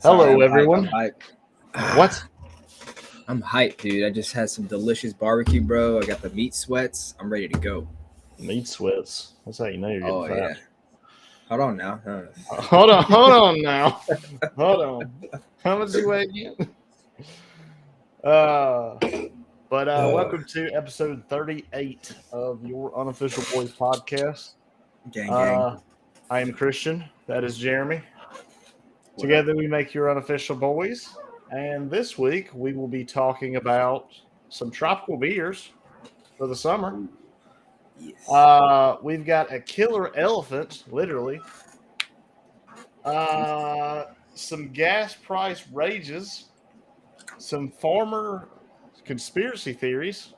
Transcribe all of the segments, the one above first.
Hello, I'm everyone. hyped. What? I'm hyped, dude. I just had some delicious barbecue, bro. I got the meat sweats. I'm ready to go. Meat sweats. That's how you know you're getting Oh, fat. yeah. Hold on now. Hold on now. Hold on. How much you weigh again? Welcome to episode 38 of your Unofficial Boys podcast. Gang, gang. I am Christian. That is Jeremy. What Together we make your Unofficial Boys. And this week we will be talking about some tropical beers for the summer. Yes. We've got a killer elephant, literally. Some gas price rages, some farmer conspiracy theories,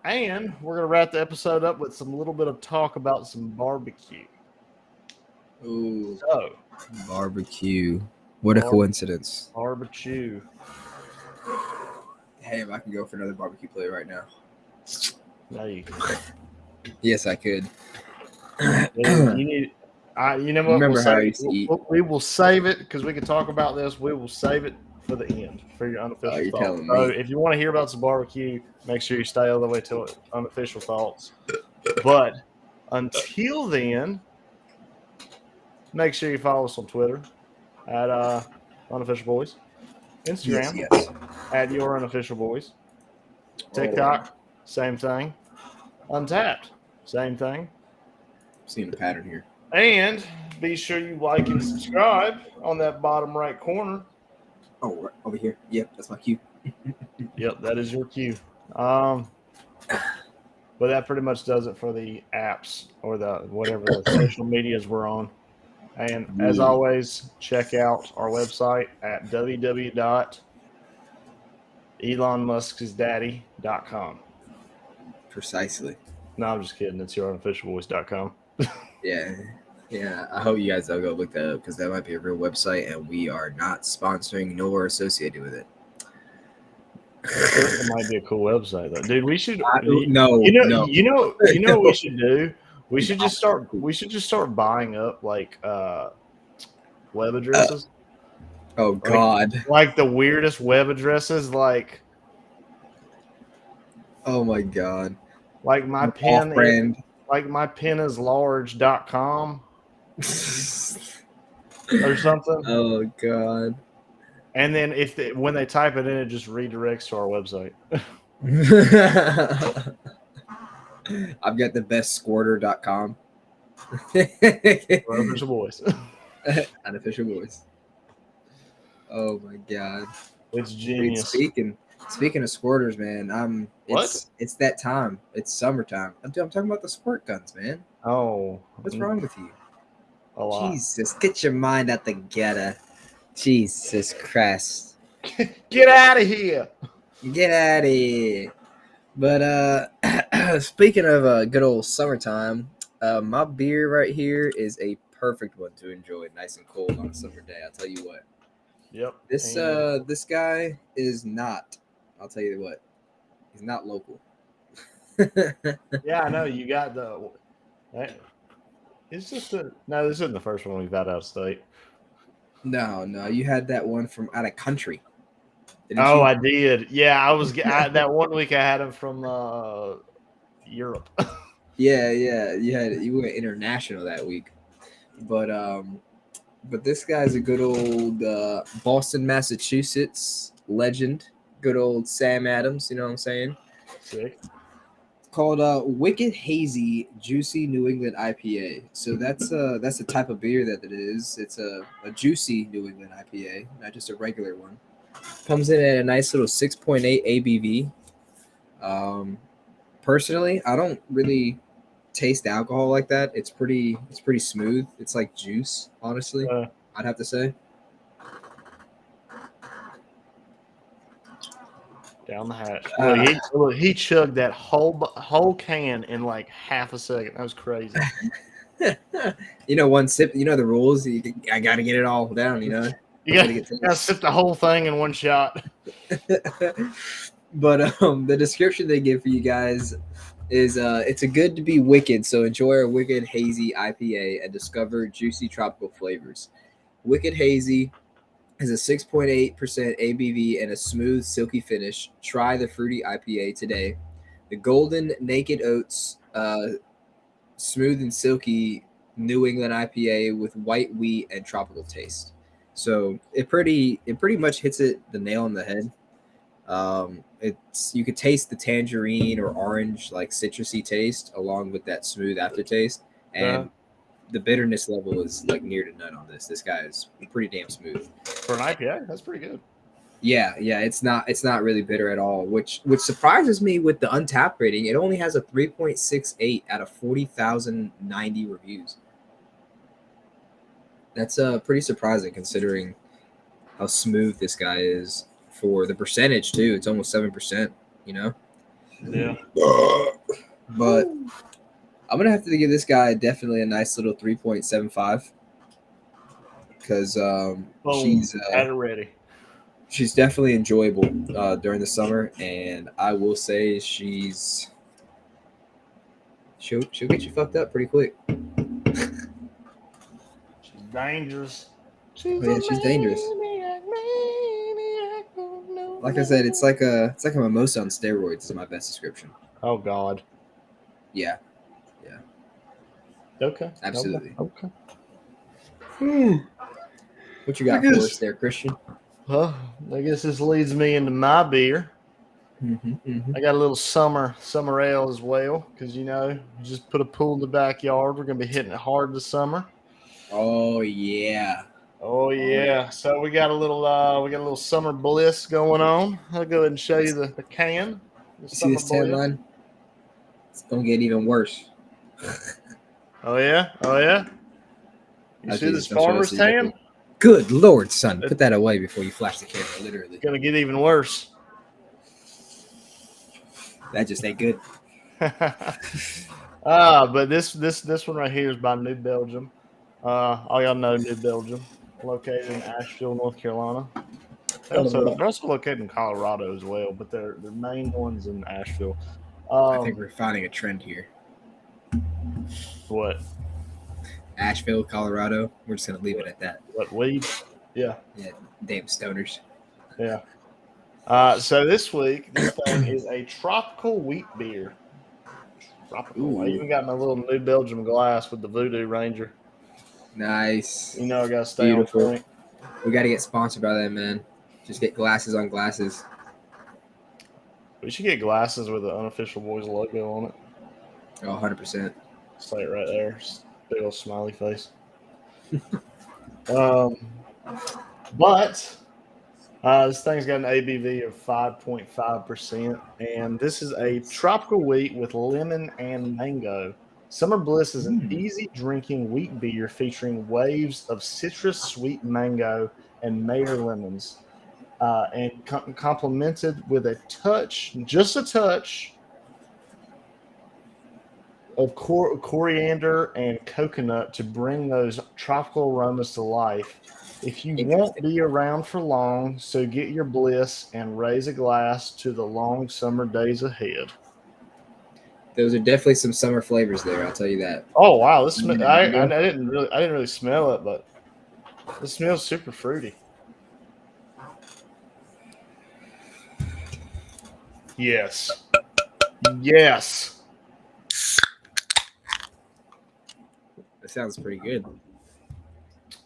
and we're going to wrap the episode up with some little bit of talk about some barbecue. Ooh, So, barbecue. What a coincidence. Barbecue. Hey, if I can go for another barbecue play right now. No, you can. Yes, I could. You need. You know what? Remember how I used to eat. We will save it because we can talk about this. We will save it for the end for your unofficial you're thoughts. telling So me. if you want to hear about some barbecue, make sure you stay all the way till unofficial thoughts. But until then, make sure you follow us on Twitter at Unofficial Boys, Instagram Yes. at Your Unofficial Boys, TikTok, same thing, Untapped, same thing. Seeing a pattern here. And be sure you like and subscribe on that bottom right corner. Oh, right over here. Yep, that's my cue. Yep, that is your cue. But that pretty much does it for the apps or the whatever the social medias we're on. And as always, check out our website at www.elonmusksdaddy.com. Precisely. No, I'm just kidding. It's yourunofficialvoice.com. Yeah. I hope you guys will go look that up because that might be a real website, and we are not sponsoring nor associated with it. It might be a cool website though, dude. We should. No. You know what we should do? We should just start buying up like web addresses. Oh God! Like the weirdest web addresses, like. Oh my God! Like my pen. Like my pen is large.com or something. Oh God. And then when they type it in, it just redirects to our website. I've got the best squirter.com. Unofficial Boys. Unofficial Boys. Oh my God. It's genius. Speaking of squirters, man, it's that time. It's summertime. I'm talking about the squirt guns, man. Oh. What's wrong with you? A lot. Jesus, get your mind out the gutter. Jesus Christ. Get out of here. Get out of here. But speaking of good old summertime, my beer right here is a perfect one to enjoy nice and cold on a summer day. I'll tell you what. Yep. This guy is not. I'll tell you what. He's not local. Yeah, I know. You got the. It's just no. This isn't the first one we've had out of state. No. You had that one from out of country. I did. Yeah, I was. That one week I had him from Europe. Yeah. You went international that week, but this guy's a good old Boston, Massachusetts legend. Good old Sam Adams. You know what I'm saying? Sick. Called Wicked Hazy Juicy New England IPA. So that's the type of beer that it is. It's a juicy New England IPA, not just a regular one. Comes in at a nice little 6.8 ABV. Personally, I don't really taste alcohol like that. It's pretty smooth. It's like juice, honestly. I'd have to say. Down the hatch. He chugged that whole can in like half a second. That was crazy. One sip. You know the rules. I got to get it all down. You got to sip the whole thing in one shot. But the description they give for you guys is it's a good to be wicked. So enjoy our Wicked Hazy IPA and discover juicy tropical flavors. Wicked Hazy Has a 6.8% ABV and a smooth, silky finish. Try the fruity IPA today. The Golden Naked Oats, smooth and silky New England IPA with white wheat and tropical taste. So it pretty much hits it the nail on the head. It's you could taste the tangerine or orange like citrusy taste along with that smooth aftertaste, and the bitterness level is like near to none on this. This guy is pretty damn smooth For an IPA, that's pretty good. Yeah, it's not really bitter at all, which surprises me with the Untapped rating. It only has a 3.68 out of 40,090 reviews. That's pretty surprising considering how smooth this guy is for the percentage too. It's almost 7%, you know? Yeah. But I'm gonna have to give this guy definitely a nice little 3.75 because she's at it ready. She's definitely enjoyable during the summer, and I will say she'll get you fucked up pretty quick. She's dangerous. She's dangerous. Like I said, it's like a mimosa on steroids is my best description. Oh God. Yeah. Okay. Absolutely. Okay. What you got for us there, Christian? Well, I guess this leads me into my beer. I got a little summer ale as well because just put a pool in the backyard. We're gonna be hitting it hard this summer. Oh yeah. So we got a little summer Bliss going on. I'll go ahead and show you the can. See this tan line? It's gonna get even worse. Oh yeah. You see this farmer's tan? Good Lord, son. Put that away before you flash the camera, literally. It's going to get even worse. That just ain't good. But this one right here is by New Belgium. All y'all know New Belgium, located in Asheville, North Carolina. They're also located in Colorado as well, but their main one's in Asheville. I think we're finding a trend here. What? Asheville, Colorado. We're just gonna leave it at that. What, weed? Yeah. Damn stoners. Yeah. So this week, this thing is a tropical wheat beer. Tropical. Ooh. I even got my little New Belgium glass with the Voodoo Ranger. Nice. I gotta stay on point. We gotta get sponsored by them, man. Just get glasses on glasses. We should get glasses with the Unofficial Boys logo on it. Oh, 100%. Say it right there. Big old smiley face. But this thing's got an ABV of 5.5%, and this is a tropical wheat with lemon and mango. Summer Bliss is an easy drinking wheat beer featuring waves of citrus, sweet mango, and Mayer lemons, and complemented with just a touch of coriander and coconut to bring those tropical aromas to life. If you won't be around for long, so get your Bliss and raise a glass to the long summer days ahead. Those are definitely some summer flavors there. I'll tell you that. Oh wow, this I didn't really smell it, but it smells super fruity. Yes. That sounds pretty good.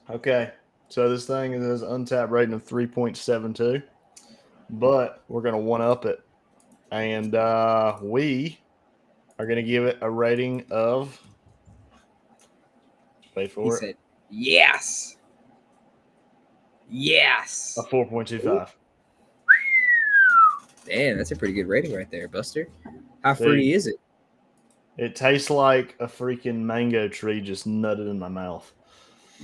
Okay, so this thing is an Untapped rating of 3.72, but we're going to one-up it, and we are going to give it a rating of, wait for it. He said, yes. A 4.25. Damn, that's a pretty good rating right there, Buster. How fruity is it? It tastes like a freaking mango tree just nutted in my mouth.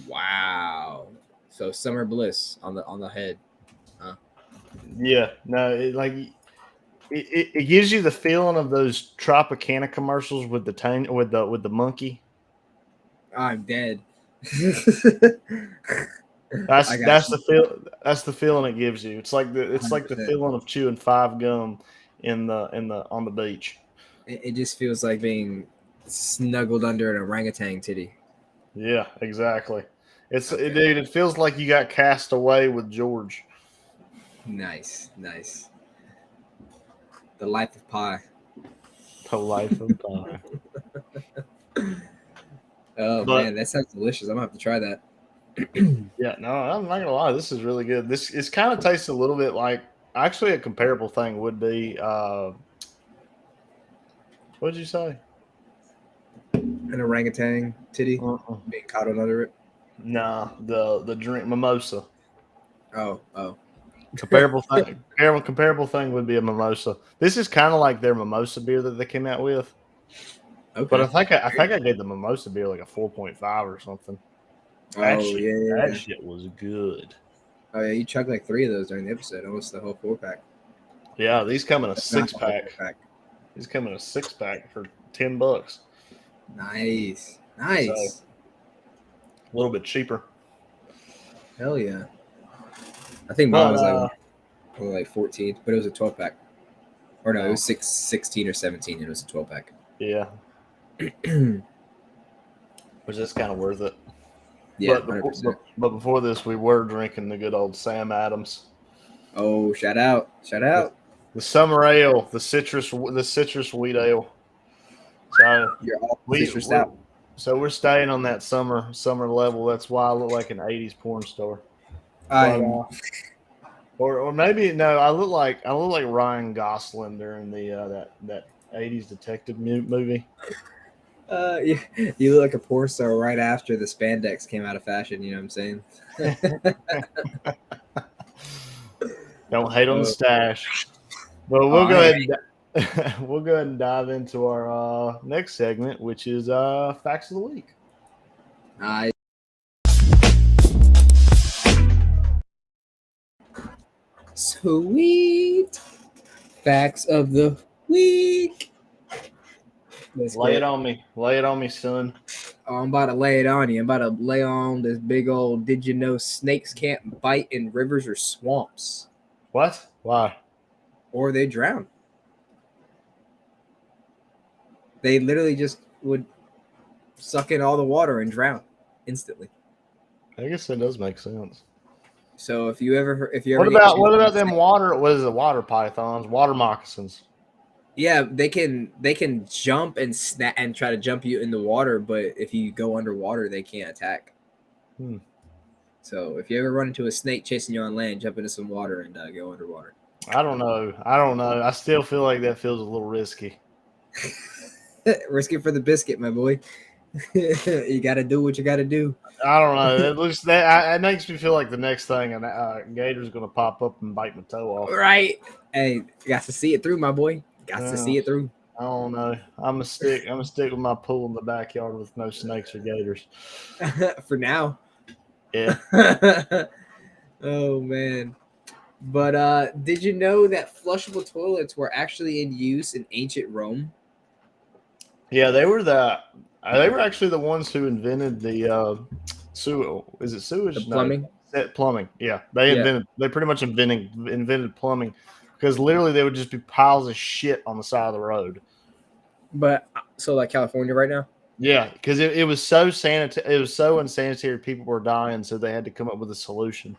Wow. So summer bliss on the head. Huh? Yeah. No, it gives you the feeling of those Tropicana commercials with the monkey. I'm dead. That's the feeling it gives you. It's like the feeling of chewing 5 gum on the beach. It just feels like being snuggled under an orangutan titty. Yeah, exactly. Dude. It feels like you got cast away with George. Nice. The life of Pi. The life of Pi. Oh man, that sounds delicious. I'm gonna have to try that. Yeah, no, I'm not gonna lie. This is really good. This is kind of tastes a little bit like actually a comparable thing would be what'd you say? An orangutan titty being coddled under it. Nah, the drink mimosa. Oh. Comparable thing would be a mimosa. This is kind of like their mimosa beer that they came out with. Okay. But I think I gave the mimosa beer like a 4.5 or something. That shit was good. Oh yeah, you chugged like 3 of those during the episode, almost the whole 4-pack. Yeah, these come in a 6-pack. These come in a 6-pack for $10. Nice. So, a little bit cheaper. Hell yeah. I think mine was like 14, but it was a 12-pack. Or no, it was 16 or 17, and it was a 12-pack. Yeah. Was just kind of worth it. Yeah, but before this, we were drinking the good old Sam Adams. Oh, shout out! The summer ale, the citrus wheat ale. So you're all citrused out. So we're staying on that summer level. That's why I look like an '80s porn star. Or maybe no, I look like Ryan Gosling during the that '80s detective movie. You look like a porn star right after the spandex came out of fashion. You know what I'm saying? Don't hate on the stash. But we'll go ahead and dive into our next segment, which is facts of the week. Sweet facts of the week. Lay it on me, son. Oh, I'm about to lay it on you. I'm about to lay on this big old. Did you know snakes can't bite in rivers or swamps? What? Why? Or they drown. They literally just would suck in all the water and drown instantly. I guess that does make sense. So if you ever what about them water pythons, water moccasins? Yeah, they can jump and snap and try to jump you in the water, but if you go underwater, they can't attack. So if you ever run into a snake chasing you on land, jump into some water and go underwater. I don't know. I still feel like that feels a little risky. Risky for the biscuit, my boy. You got to do what you got to do. I don't know. It makes me feel like the next thing a gator's going to pop up and bite my toe off. Right. Hey, you got to see it through, my boy. Got to see it through. I don't know. I'm gonna stick with my pool in the backyard with no snakes or gators. For now. Yeah. Oh man. But did you know that flushable toilets were actually in use in ancient Rome? Yeah, they were actually the ones who invented the sewage. Is it sewage? The plumbing. No, plumbing. Yeah, they pretty much invented plumbing. Because literally, they would just be piles of shit on the side of the road. But so, like California right now. Yeah, because it was so sanitary. It was so unsanitary. People were dying, so they had to come up with a solution.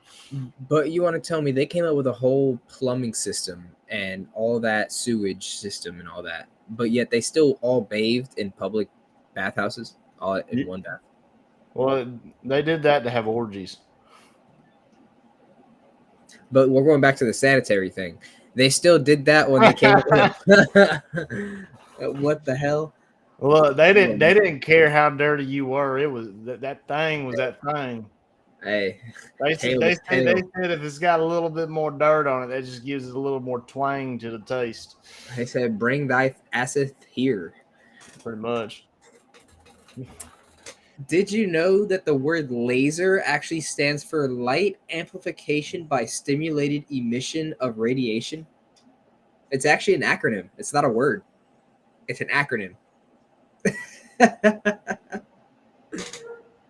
But you want to tell me they came up with a whole plumbing system and all that sewage system and all that, but yet they still all bathed in public bathhouses, all in one bath. Well, they did that to have orgies. But we're going back to the sanitary thing. They still did that when they came. What the hell? Well, they didn't care how dirty you were. It was that thing was that thing. Hey, they said if it's got a little bit more dirt on it, that just gives it a little more twang to the taste. They said, "Bring thy asseth here." Pretty much. Did you know that the word laser actually stands for light amplification by stimulated emission of radiation? It's actually an acronym. It's not a word. It's an acronym.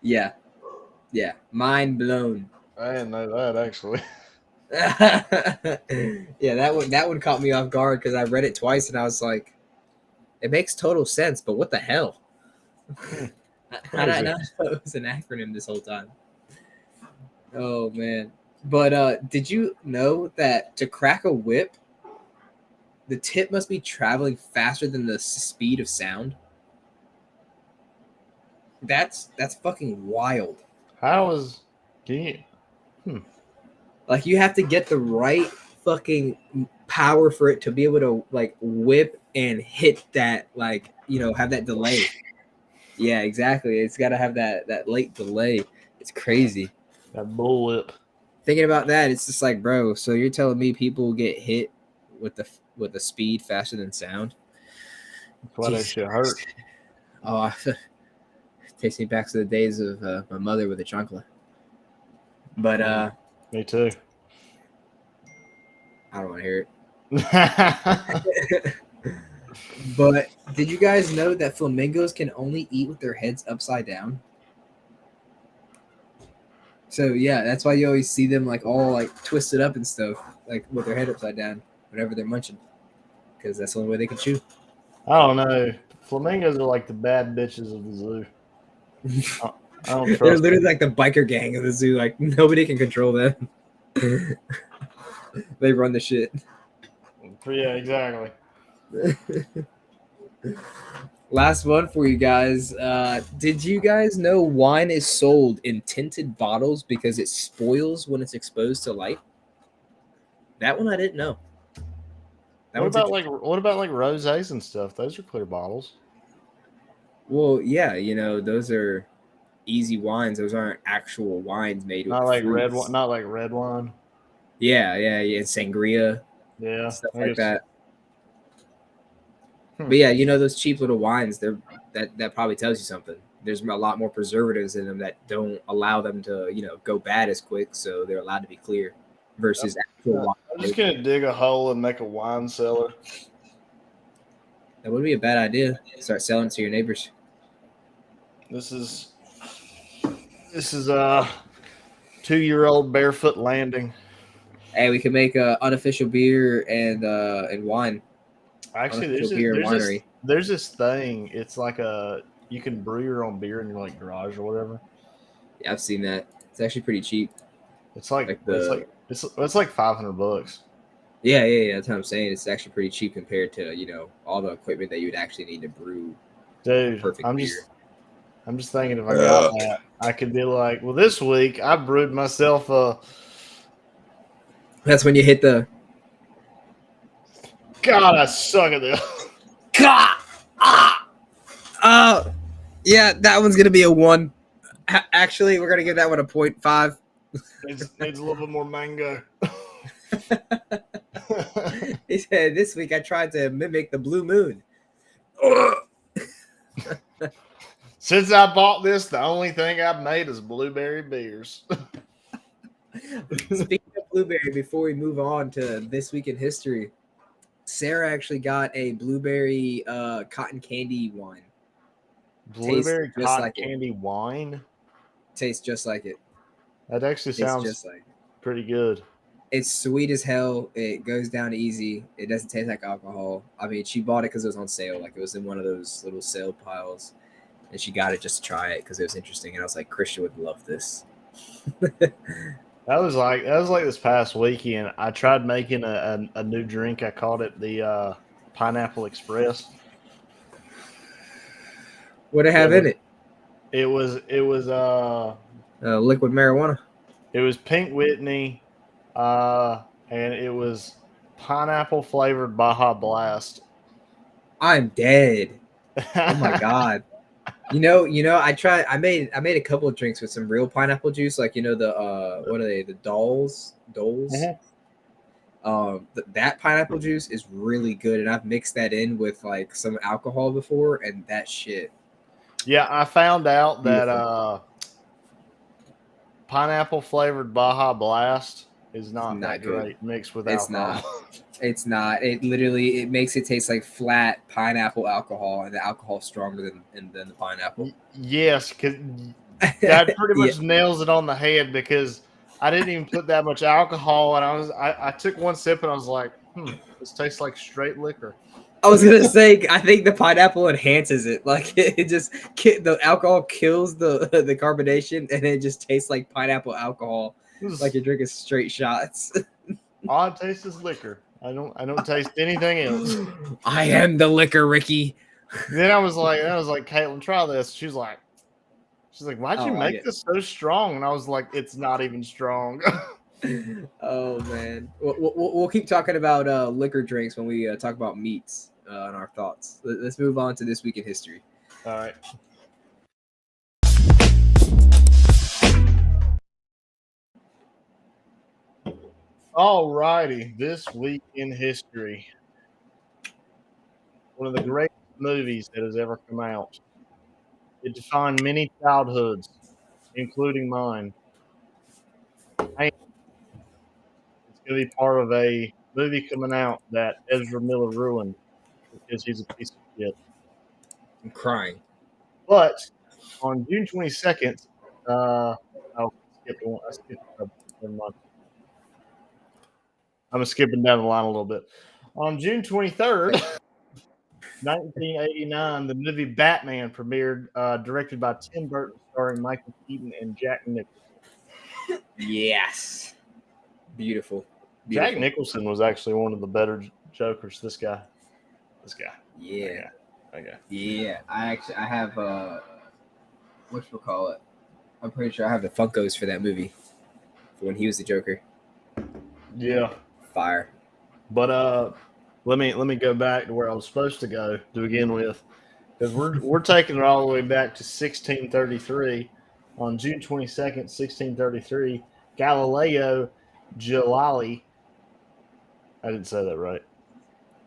Yeah. Mind blown. I didn't know that actually. Yeah, that one caught me off guard because I read it twice and I was like, it makes total sense, but what the hell? I didn't know it was an acronym this whole time. Oh man. But did you know that to crack a whip, the tip must be traveling faster than the speed of sound? That's fucking wild. How is? Can you? Like you have to get the right fucking power for it to be able to like whip and hit that, like, have that delay. Yeah, exactly. It's got to have that late delay. It's crazy. That bullwhip. Thinking about that, it's just like, bro, so you're telling me people get hit with the speed faster than sound? That's why that shit hurt. Oh, takes me back to the days of my mother with a chancla. But Me too. I don't want to hear it. But did you guys know that flamingos can only eat with their heads upside down? So yeah, that's why you always see them like all like twisted up and stuff, like with their head upside down whenever they're munching, because that's the only way they can chew. I don't know. Flamingos are like the bad bitches of the zoo. I don't trust They're literally them. like the biker gang of the zoo. Like nobody can control them. They run the shit. Yeah, exactly. Last one for you guys. Did you guys know wine is sold in tinted bottles because it spoils when it's exposed to light? That one I didn't know. What about like rosés and stuff? Those are clear bottles. Well, yeah, those are easy wines. Those aren't actual wines made with Not like red fruits. wine. Not like red wine. Yeah, sangria, Yeah, stuff I like guess. that. But yeah, those cheap little wines, that probably tells you something. There's a lot more preservatives in them that don't allow them to, go bad as quick, so they're allowed to be clear versus actual wine. I'm just gonna dig a hole and make a wine cellar. That would be a bad idea. Start selling to your neighbors. This is 2-year-old barefoot landing. Hey, we can make a unofficial beer and wine. Actually, Unofficial beer and winery. there's this thing. It's like you can brew your own beer in your like garage or whatever. Yeah, I've seen that. It's actually pretty cheap. It's like it's like $500. Yeah. That's what I'm saying. It's actually pretty cheap compared to all the equipment that you would actually need to brew. Dude, Perfect beer. I'm just thinking if I got that, I could be like, well, this week I brewed myself a. That's when you hit the. God, I suck at this. God! Yeah, that one's gonna be a 1. Actually, we're gonna give that one a 0.5. Needs a little bit more mango. He said, "This week I tried to mimic the blue moon." Since I bought this, the only thing I've made is blueberry beers. Speaking of blueberry, before we move on to this week in history, Sarah actually got a blueberry cotton candy wine. Blueberry Tastes just cotton like candy wine? Tastes just like it. That actually Tastes sounds just like. pretty good. It's sweet as hell. It goes down easy. It doesn't taste like alcohol. I mean, she bought it because it was on sale. Like it was in one of those little sale piles, and she got it just to try it because it was interesting. And I was like, Christian would love this. That was like this past weekend. I tried making a new drink. I called it the Pineapple Express. What it have in it? It was Liquid marijuana. It was Pink Whitney, and it was pineapple flavored Baja Blast. I'm dead. Oh my god. I tried. I made a couple of drinks with some real pineapple juice, like the what are they? The Doles. Mm-hmm. That pineapple juice is really good, and I've mixed that in with like some alcohol before, and that shit. Yeah, I found out that pineapple flavored Baja Blast is not that great mixed with alcohol. It's not. It makes it taste like flat pineapple alcohol, and the alcohol's stronger than the pineapple. Yes, because that pretty much nails it on the head, because I didn't even put that much alcohol, and I took one sip and I was like, this tastes like straight liquor. I was gonna say, I think the pineapple enhances it. Like it just the alcohol kills the carbonation, and it just tastes like pineapple alcohol. Like you're drinking straight shots. All I taste is liquor. I don't taste anything else. I am the liquor, Ricky. Then I was like, Caitlin, try this. She's like, why'd you like make it. this so strong? And I was like, it's not even strong. Oh man, we'll keep talking about liquor drinks when we talk about meats and our thoughts. Let's move on to this week in history. All right. All righty, this week in history, one of the greatest movies that has ever come out. It defined many childhoods, including mine. It's going to be part of a movie coming out that Ezra Miller ruined because he's a piece of shit. I'm crying. But on June 22nd, I skipped one. Never mind. I'm skipping down the line a little bit. On June 23rd, 1989, the movie Batman premiered, directed by Tim Burton, starring Michael Keaton and Jack Nicholson. Yes. Beautiful. Jack Nicholson was actually one of the better Jokers. This guy. Yeah. That guy. Yeah. I have whatchamacallit? I'm pretty sure I have the Funkos for that movie. For when he was the Joker. Yeah. Fire. But let me go back to where I was supposed to go to begin with. Because we're taking it all the way back to 1633. On June 22nd, 1633, Galileo Galilei, I didn't say that right.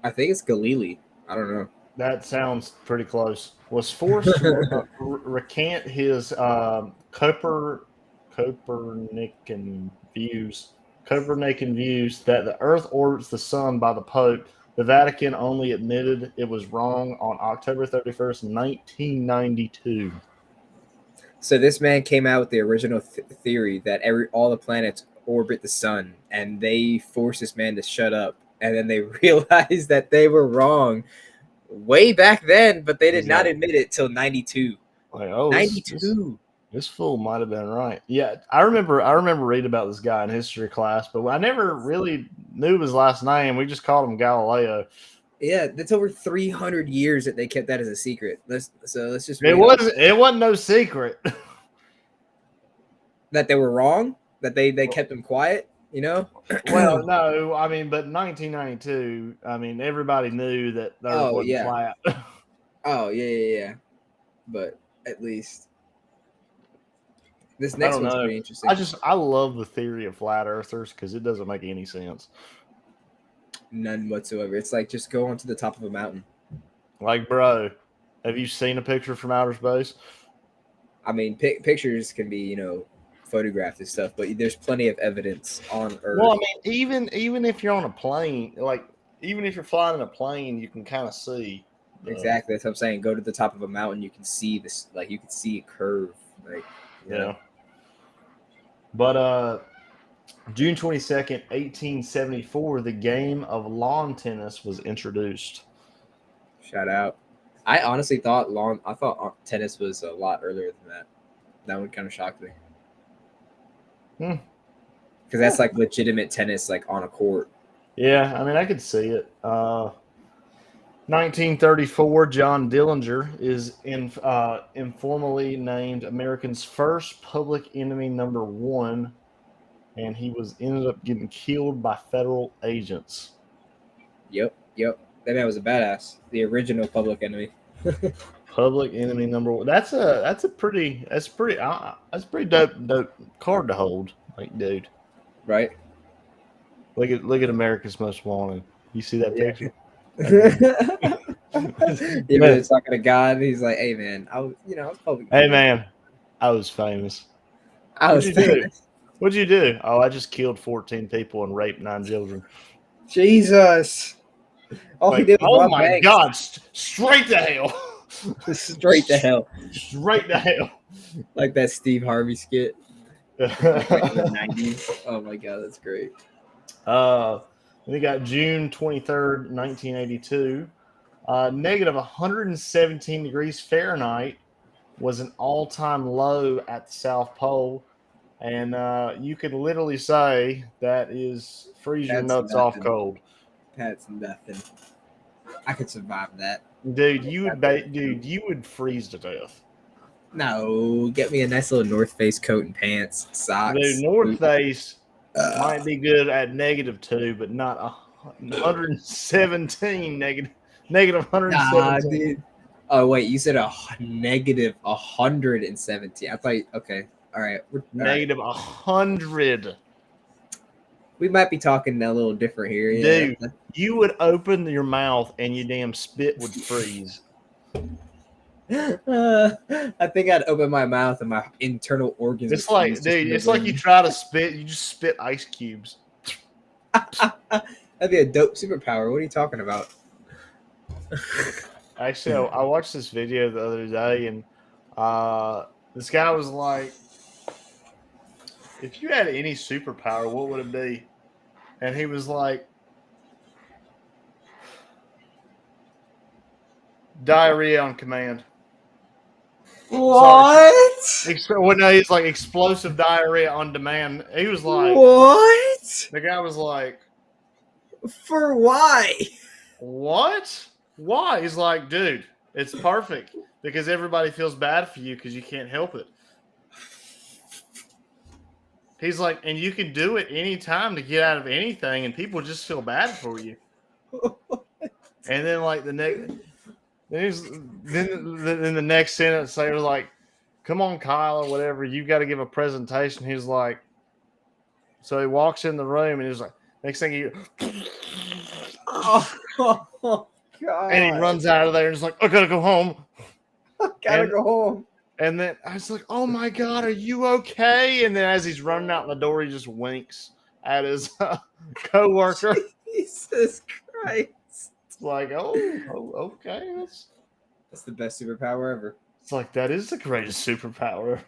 I think it's Galilei. I don't know. That sounds pretty close. Was forced to recant his Copernican views that the Earth orbits the Sun by the Pope. The Vatican only admitted it was wrong on October 31st, 1992. So this man came out with the original theory that all the planets orbit the sun, and they forced this man to shut up. And then they realized that they were wrong way back then, but they did not admit it till 92. Like, oh, 92. This fool might have been right. Yeah, I remember reading about this guy in history class, but I never really knew his last name. We just called him Galileo. Yeah, that's over 300 years that they kept that as a secret. Let's just. It wasn't no secret that they were wrong. That they kept them quiet. You know. Well, no, I mean, but 1992. I mean, everybody knew that the Earth wasn't flat. Oh yeah. But at least this next one's pretty interesting. I love the theory of flat earthers because it doesn't make any sense. None whatsoever. It's like just go onto the top of a mountain. Like, bro, have you seen a picture from outer space? I mean, pictures can be, photographed and stuff, but there's plenty of evidence on Earth. Well, I mean, even if you're on a plane, like even if you're flying in a plane, you can kind of see. Exactly, that's what I'm saying. Go to the top of a mountain, you can see this, like you can see a curve, like yeah. But June 22nd, 1874, the game of lawn tennis was introduced. Shout out! I honestly thought tennis was a lot earlier than that. That one kind of shocked me. Because that's like legitimate tennis, like on a court. Yeah, I mean, I could see it. 1934, John Dillinger is informally named America's first public enemy #1, and he ended up getting killed by federal agents. Yep. That man was a badass. The original public enemy. Public enemy #1. That's pretty dope card to hold, like, dude. Right. Look at America's Most Wanted. You see that picture? It's talking to God. He's like, "Hey man, I was public. Hey man, I was famous. What'd you do? Oh, I just killed 14 people and raped 9 children. Jesus. He did was rob my banks. God, straight to hell. Straight to hell. Straight to hell. Like that Steve Harvey skit. Like in the 90s. Oh my God, that's great. We got June 23rd, 1982. Negative 117 degrees Fahrenheit was an all-time low at the South Pole. And you could literally say that is freeze your That's nuts off nothing. cold. That's nothing. I could survive that. Dude, you would freeze to death. No, get me a nice little North Face coat and pants, socks. Dude, North boot. Face might be good at -2, but not 117 negative Nah, 117. dude. Oh wait, you said a negative 117. I thought. Okay, all right. Negative 100. We might be talking a little different here. Yeah. Dude, you would open your mouth and your damn spit would freeze. I think I'd open my mouth and my internal organs. It's like, dude, it's like you try to spit, you just spit ice cubes. That'd be a dope superpower. What are you talking about? Actually, I watched this video the other day, and this guy was like, if you had any superpower, what would it be? And he was like, diarrhea on command. What? Well, no, he's like explosive diarrhea on demand. He was like, what? The guy was like, for why? what? Why? He's like, dude, it's perfect because everybody feels bad for you because you can't help it. He's like, and you can do it anytime to get out of anything, and people just feel bad for you. And then, like, the next, then the next sentence, they were like, come on, Kyle, or whatever, you got to give a presentation. He's like, so he walks in the room, and he's like, next thing you, oh, God. And he runs out of there and is like, I gotta go home. I gotta go home. And then I was like, oh my God, are you okay? And then as he's running out the door, he just winks at his co-worker. Jesus Christ. It's like, oh okay. That's the best superpower ever. It's like, that is the greatest superpower.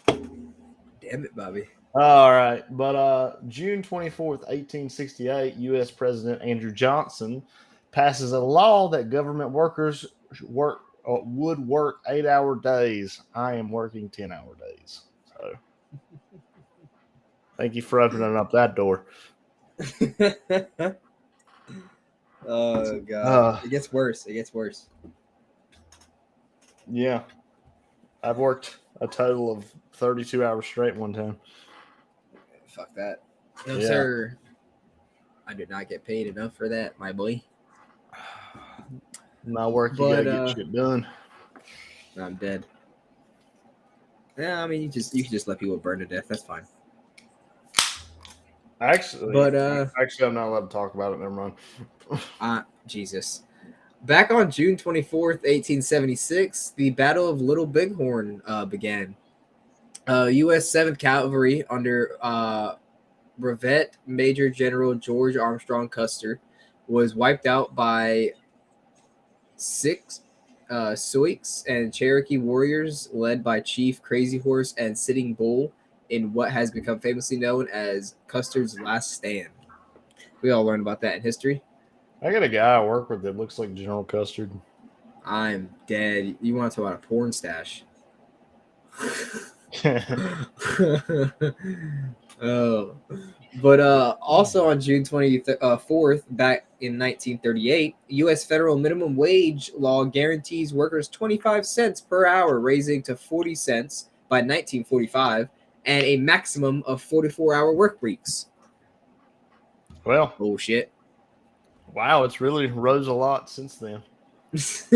Damn it, Bobby. All right. But June 24th, 1868, U.S. President Andrew Johnson passes a law that government workers would work 8-hour days. I am working 10-hour days. So thank you for opening up that door. Oh, God. It gets worse. It gets worse. Yeah. I've worked a total of 32 hours straight one time. Fuck that. No, sir. I did not get paid enough for that, my boy. My work, you gotta get shit done. I'm dead. Yeah, I mean, you can just let people burn to death. That's fine. Actually, I'm not allowed to talk about it. Never mind. Jesus. Back on June 24th, 1876, the Battle of Little Bighorn began. U.S. 7th Cavalry under Brevet Major General George Armstrong Custer was wiped out by Sioux and Cherokee warriors led by Chief Crazy Horse and Sitting Bull in what has become famously known as Custer's Last Stand. We all learned about that in history. I got a guy I work with that looks like General Custard. I'm dead. You want to talk about a porn stash? Oh, but also on June 24th, back in 1938, U.S. federal minimum wage law guarantees workers 25 cents per hour, raising to 40 cents by 1945, and a maximum of 44-hour work weeks. Well, bullshit. Wow, it's really rose a lot since then. It's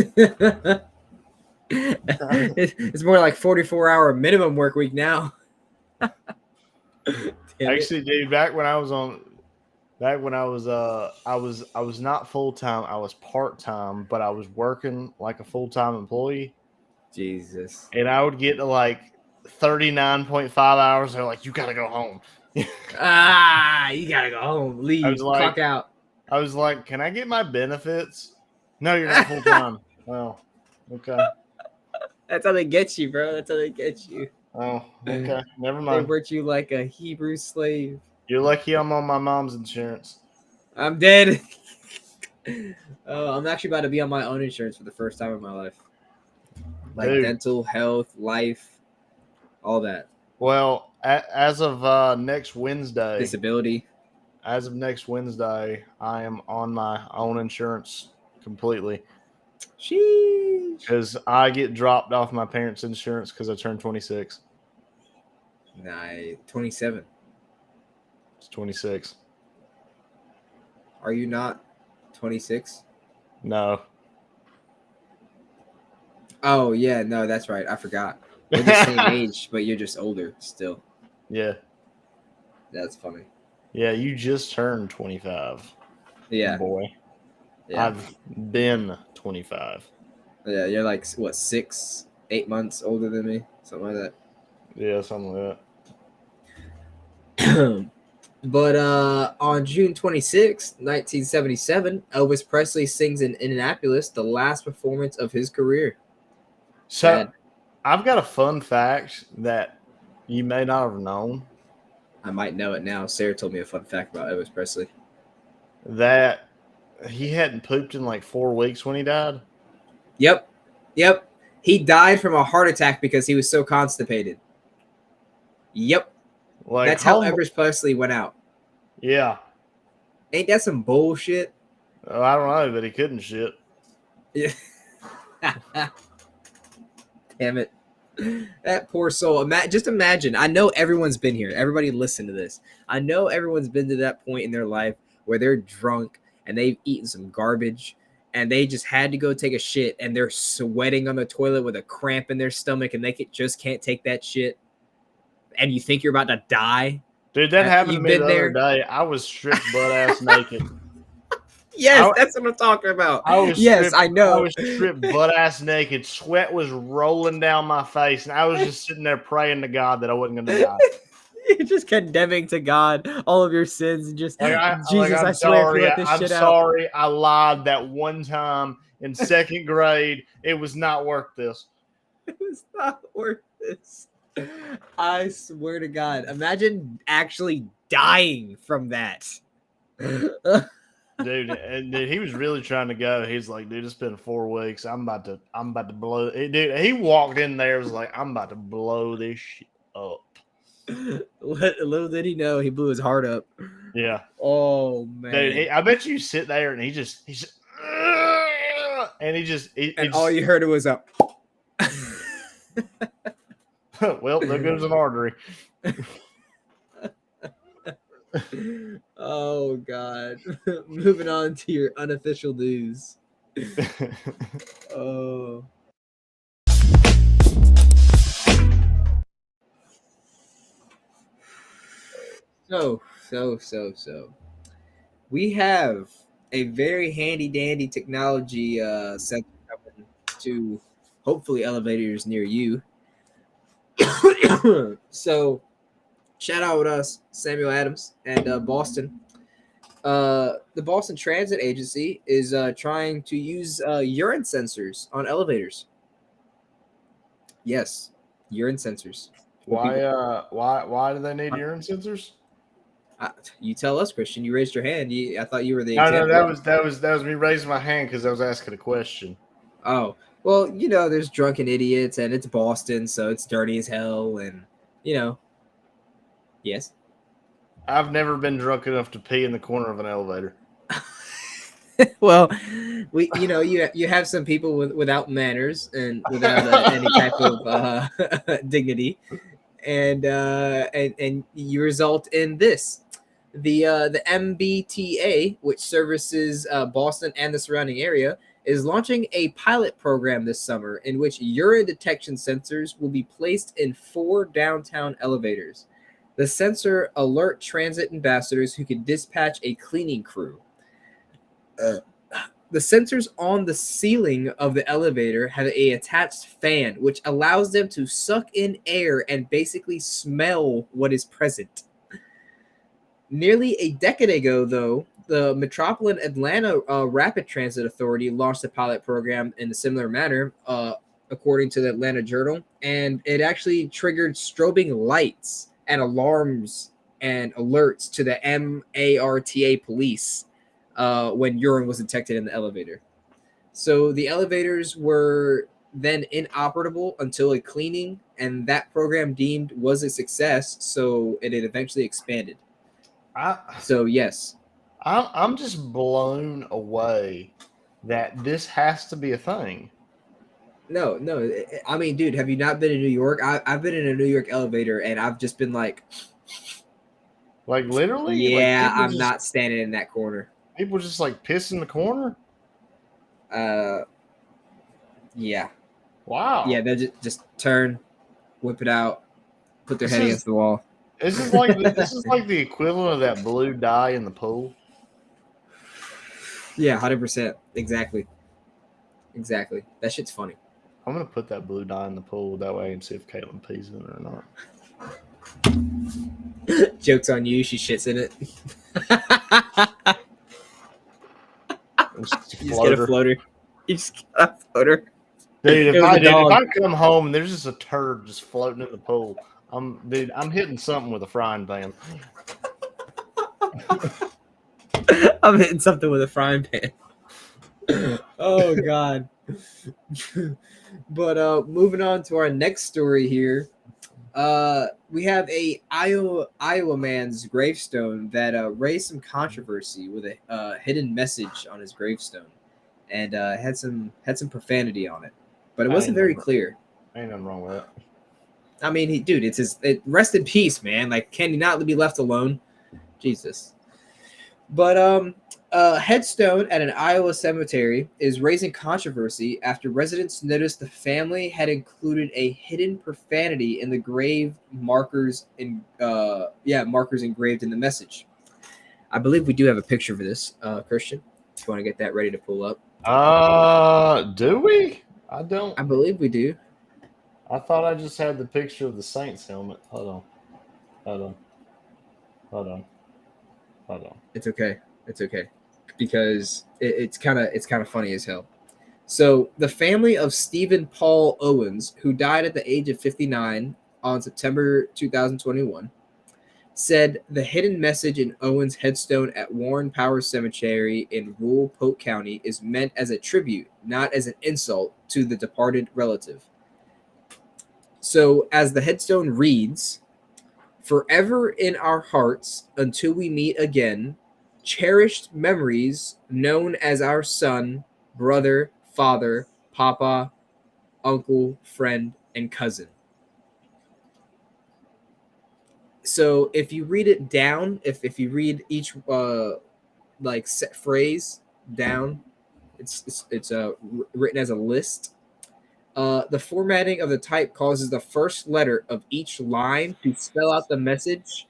more like 44-hour minimum work week now. Actually, dude, back when I was not full time, I was part time, but I was working like a full time employee. Jesus. And I would get to like 39.5 hours. They're like, you gotta go home. You gotta go home. Leave. Clock out. I was like, can I get my benefits? No, you're not full time. Oh, okay. That's how they get you, bro. That's how they get you. Oh, okay. Never mind. They work you like a Hebrew slave. You're lucky I'm on my mom's insurance. I'm dead. I'm actually about to be on my own insurance for the first time in my life. Like dental, health, life, all that. Well, As of next Wednesday, Disability. I am on my own insurance completely Sheesh. because I get dropped off my parents' insurance because I turned 26. Nice. 27. It's 26. Are you not 26? No. Oh yeah, no, that's right. I forgot. We're the same age, but you're just older still. Yeah. That's funny. Yeah, you just turned 25. Yeah. Boy. Yeah. I've been 25. Yeah, you're like what, 6, 8 months older than me, something like Yeah, something like that. But on June 26, 1977, Elvis Presley sings in Indianapolis the last performance of his career. So Sad. I've got a fun fact that you may not have known. I might know it now. Sarah told me a fun fact about Elvis Presley. That he hadn't pooped in like 4 weeks when he died. Yep. He died from a heart attack because he was so constipated. Yep. Like, That's how Elvis Presley went out. Yeah. Ain't that some bullshit? Oh, I don't know, but he couldn't shit. Yeah. Damn it. That poor soul. Just imagine. I know everyone's been here. Everybody listen to this. I know everyone's been to that point in their life where they're drunk and they've eaten some garbage and they just had to go take a shit and they're sweating on the toilet with a cramp in their stomach and they just can't take that shit. And you think you're about to die. Dude, that happened to me the other day. I was stripped butt-ass naked. Yes, that's what I'm talking about. I know. I was stripped butt-ass naked. Sweat was rolling down my face, and I was just sitting there praying to God that I wasn't going to die. You're just condemning to God all of your sins and just, Jesus, I swear if you let this shit out. I'm sorry, I lied that one time in 2nd grade. It was not worth this. It was not worth this. I swear to God. Imagine actually dying from that. Dude, he was really trying to go. He's like, dude, it's been 4 weeks. I'm about to blow. Dude, he walked in there, was like, I'm about to blow this shit up. Little did he know, he blew his heart up. Yeah. Oh man. Dude, I bet you sit there and he's all you heard was a. Well, there goes an artery. Oh God. Moving on to your unofficial news. Oh. So. We have a very handy dandy technology sensor coming to hopefully elevators near you. So shout out with us, Samuel Adams and Boston. The Boston Transit Agency is trying to use urine sensors on elevators. Yes, urine sensors. Why do they need urine sensors? You tell us, Christian. You raised your hand. I thought you were the example. No, that was me raising my hand because I was asking a question. Oh, well, there's drunken idiots, and it's Boston, so it's dirty as hell, and yes. I've never been drunk enough to pee in the corner of an elevator. Well, you have some people without manners and without any type of dignity, and you result in this. The MBTA, which services Boston and the surrounding area, is launching a pilot program this summer in which urine detection sensors will be placed in 4 downtown elevators. The sensor alert transit ambassadors who can dispatch a cleaning crew. The sensors on the ceiling of the elevator have a attached fan, which allows them to suck in air and basically smell what is present. Nearly a decade ago, though, the Metropolitan Atlanta Rapid Transit Authority launched a pilot program in a similar manner, according to the Atlanta Journal, and it actually triggered strobing lights and alarms and alerts to the MARTA police when urine was detected in the elevator. So the elevators were then inoperable until a cleaning, and that program deemed was a success, so it had eventually expanded. I So yes. I'm just blown away that this has to be a thing. No, I mean, dude, have you not been in New York? I've been in a New York elevator, and I've just been like, Like literally, like yeah, I'm not standing in that corner. people just like piss in the corner. Yeah. Wow. Yeah, they just turn, whip it out, put their This head is- against the wall. This is like the equivalent of that blue dye in the pool. Yeah, 100%. Exactly. That shit's funny. I'm gonna put that blue dye in the pool that way and see if Caitlin pees in it or not. Joke's on you. She shits in it. You just get a floater. You just get a floater. Dude, if I come home and there's just a turd just floating in the pool, I'm hitting something with a frying pan. I'm hitting something with a frying pan. Oh God. But moving on to our next story here. We have a Iowa man's gravestone that raised some controversy with a hidden message on his gravestone, and had some profanity on it, but it wasn't very clear. Ain't nothing wrong with that. I mean, rest in peace, man. Like, can he not be left alone? Jesus. But a headstone at an Iowa cemetery is raising controversy after residents noticed the family had included a hidden profanity in the grave markers engraved in the message. I believe we do have a picture for this, Christian. If you want to get that ready to pull up. Do we? I don't. I believe we do. I thought I just had the picture of the Saints helmet. Hold on. It's okay. Because it's kind of funny as hell. So the family of Stephen Paul Owens, who died at the age of 59 on September 2021, said the hidden message in Owens' headstone at Warren Power Cemetery in rural Polk County is meant as a tribute, not as an insult to the departed relative. So as the headstone reads, "Forever in our hearts until we meet again, cherished memories known as our son, brother, father, papa, uncle, friend, and cousin." So if you read it down, if you read each set phrase down, it's written as a list. The formatting of the type causes the first letter of each line to spell out the message.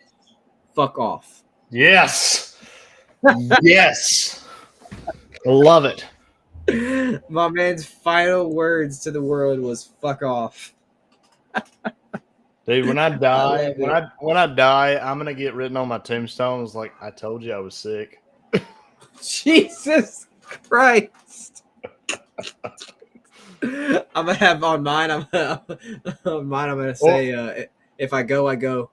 Fuck off. Yes. Yes. I love it. My man's final words to the world was "fuck off." Dude, when I die, when I die, I'm gonna get written on my tombstone. It's like, I told you I was sick. Jesus Christ. I'm gonna have on mine. I'm gonna say, if I go, I go.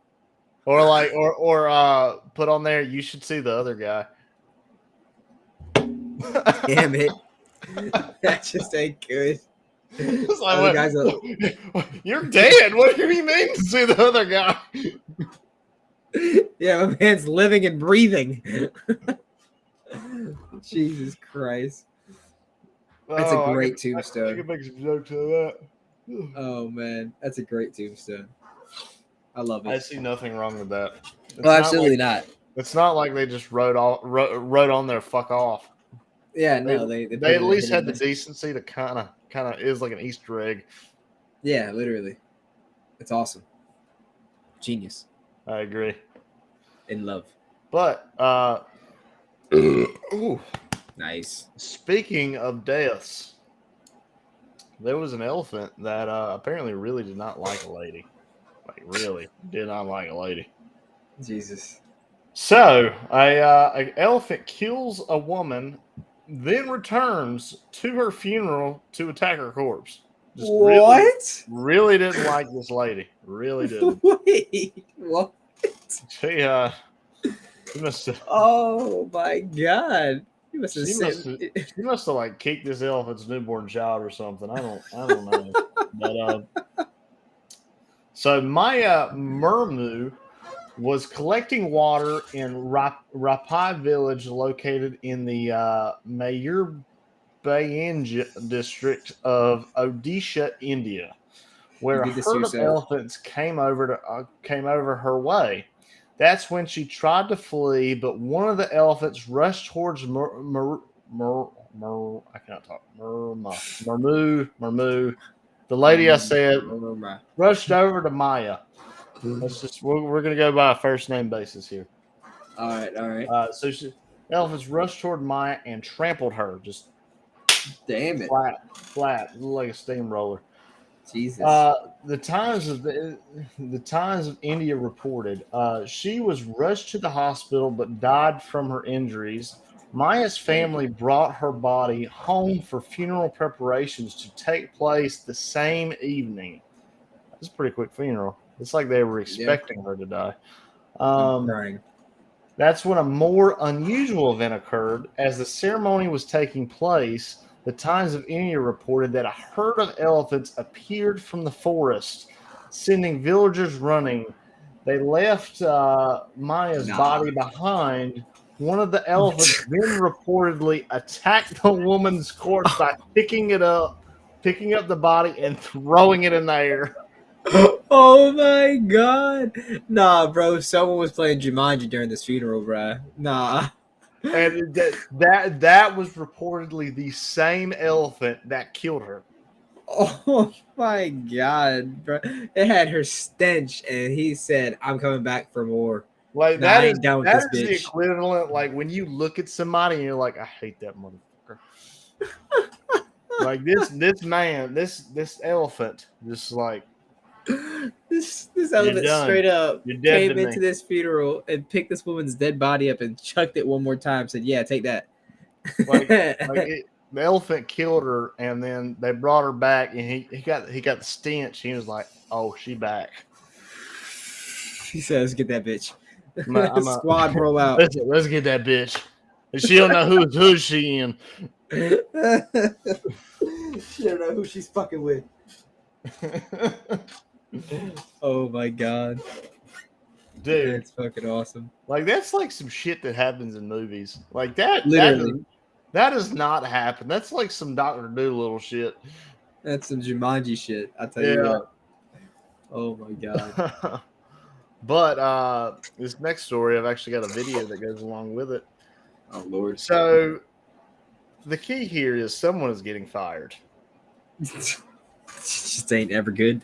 Or put on there, you should see the other guy. Damn it. That just ain't good. It's like, you're dead. What do you mean to see the other guy? Yeah, my man's living and breathing. Jesus Christ. That's a great tombstone. I can make some jokes out of that. Oh man, that's a great tombstone. I love it. I see nothing wrong with that. Absolutely not. It's not like they just wrote on there "fuck off." Yeah, no, they at least had the decency to kind of is like an Easter egg. Yeah, literally, it's awesome. Genius. I agree. In love. But ooh, nice. Speaking of deaths, there was an elephant that apparently really did not like a lady. Like, really did not like a lady. Jesus. So, an elephant kills a woman, then returns to her funeral to attack her corpse. Just what? Really didn't like this lady. Really didn't. Wait, what? She must have... Oh my God. He must have She must have like kicked this elephant's newborn child or something. I don't know. But so Maya Murmu was collecting water in Rapai village located in the Mayurbanj district of Odisha, India, where You a did this to herd of yourself. elephants came over her way. That's when she tried to flee, but one of the elephants rushed towards I cannot talk. Murmu. The lady I said rushed over to Maya. We're gonna go by a first name basis here. All right. Elephants rushed toward Maya and trampled her, just Damn it. flat, like a steamroller. Jesus. The Times of India reported she was rushed to the hospital but died from her injuries. Maya's family brought her body home for funeral preparations to take place the same evening. It's a pretty quick funeral. It's like they were expecting her to die. I'm crying. That's when a more unusual event occurred. As the ceremony was taking place, the Times of India reported that a herd of elephants appeared from the forest, sending villagers running. They left Maya's body behind. One of the elephants then reportedly attacked the woman's corpse by picking up the body and throwing it in the air. Oh my god. Nah, bro. Someone was playing Jumanji during this funeral, bro. Nah. And that was reportedly the same elephant that killed her. Oh my god, bro. It had her stench, and he said, I'm coming back for more. Like I ain't down with this is the bitch. equivalent. Like when you look at somebody and you're like, I hate that motherfucker. Like this elephant, just like This elephant straight up came into me. this funeral and picked this woman's dead body up and chucked it one more time. Said, "Yeah, take that." The elephant killed her, and then they brought her back, and he got the stench. He was like, "Oh, she back." He says, "Get that bitch." Squad roll out. Let's get that bitch. She don't know who's she in. She don't know who she's fucking with. Oh my god, dude, that's fucking awesome. Like that's like some shit that happens in movies. Like that, literally, that does not happen. That's like some Dr. Dolittle shit. That's some Jumanji shit. I tell you what. Oh my god. But this next story, I've actually got a video that goes along with it. Oh Lord. So the key here is someone is getting fired. Just ain't ever good.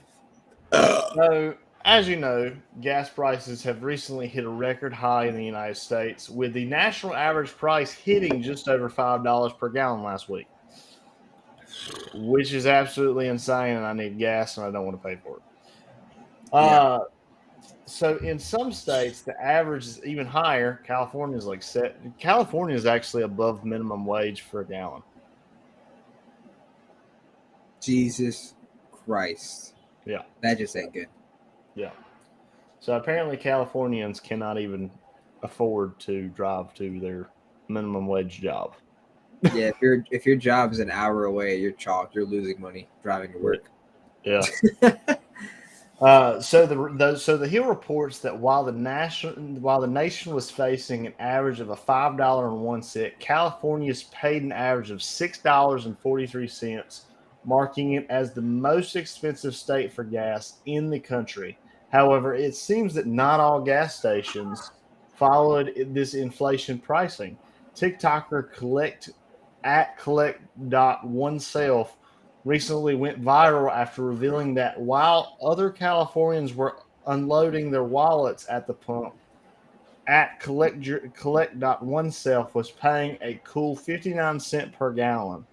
So, as you know, gas prices have recently hit a record high in the United States, with the national average price hitting just over $5 per gallon last week, which is absolutely insane. And I need gas, and I don't want to pay for it. So, in some states, the average is even higher. California is actually above minimum wage for a gallon. Jesus Christ. Yeah. That just ain't good. Yeah. So apparently Californians cannot even afford to drive to their minimum wage job. Yeah, if your job is an hour away, you're chalked. You're losing money driving to work. Yeah. So the Hill reports that while the nation was facing an average of $5.01, California's paid an average of $6.43, marking it as the most expensive state for gas in the country. However, it seems that not all gas stations followed this inflation pricing. TikToker collect.oneself recently went viral after revealing that while other Californians were unloading their wallets at the pump, at collect.oneself was paying a cool 59 cents per gallon.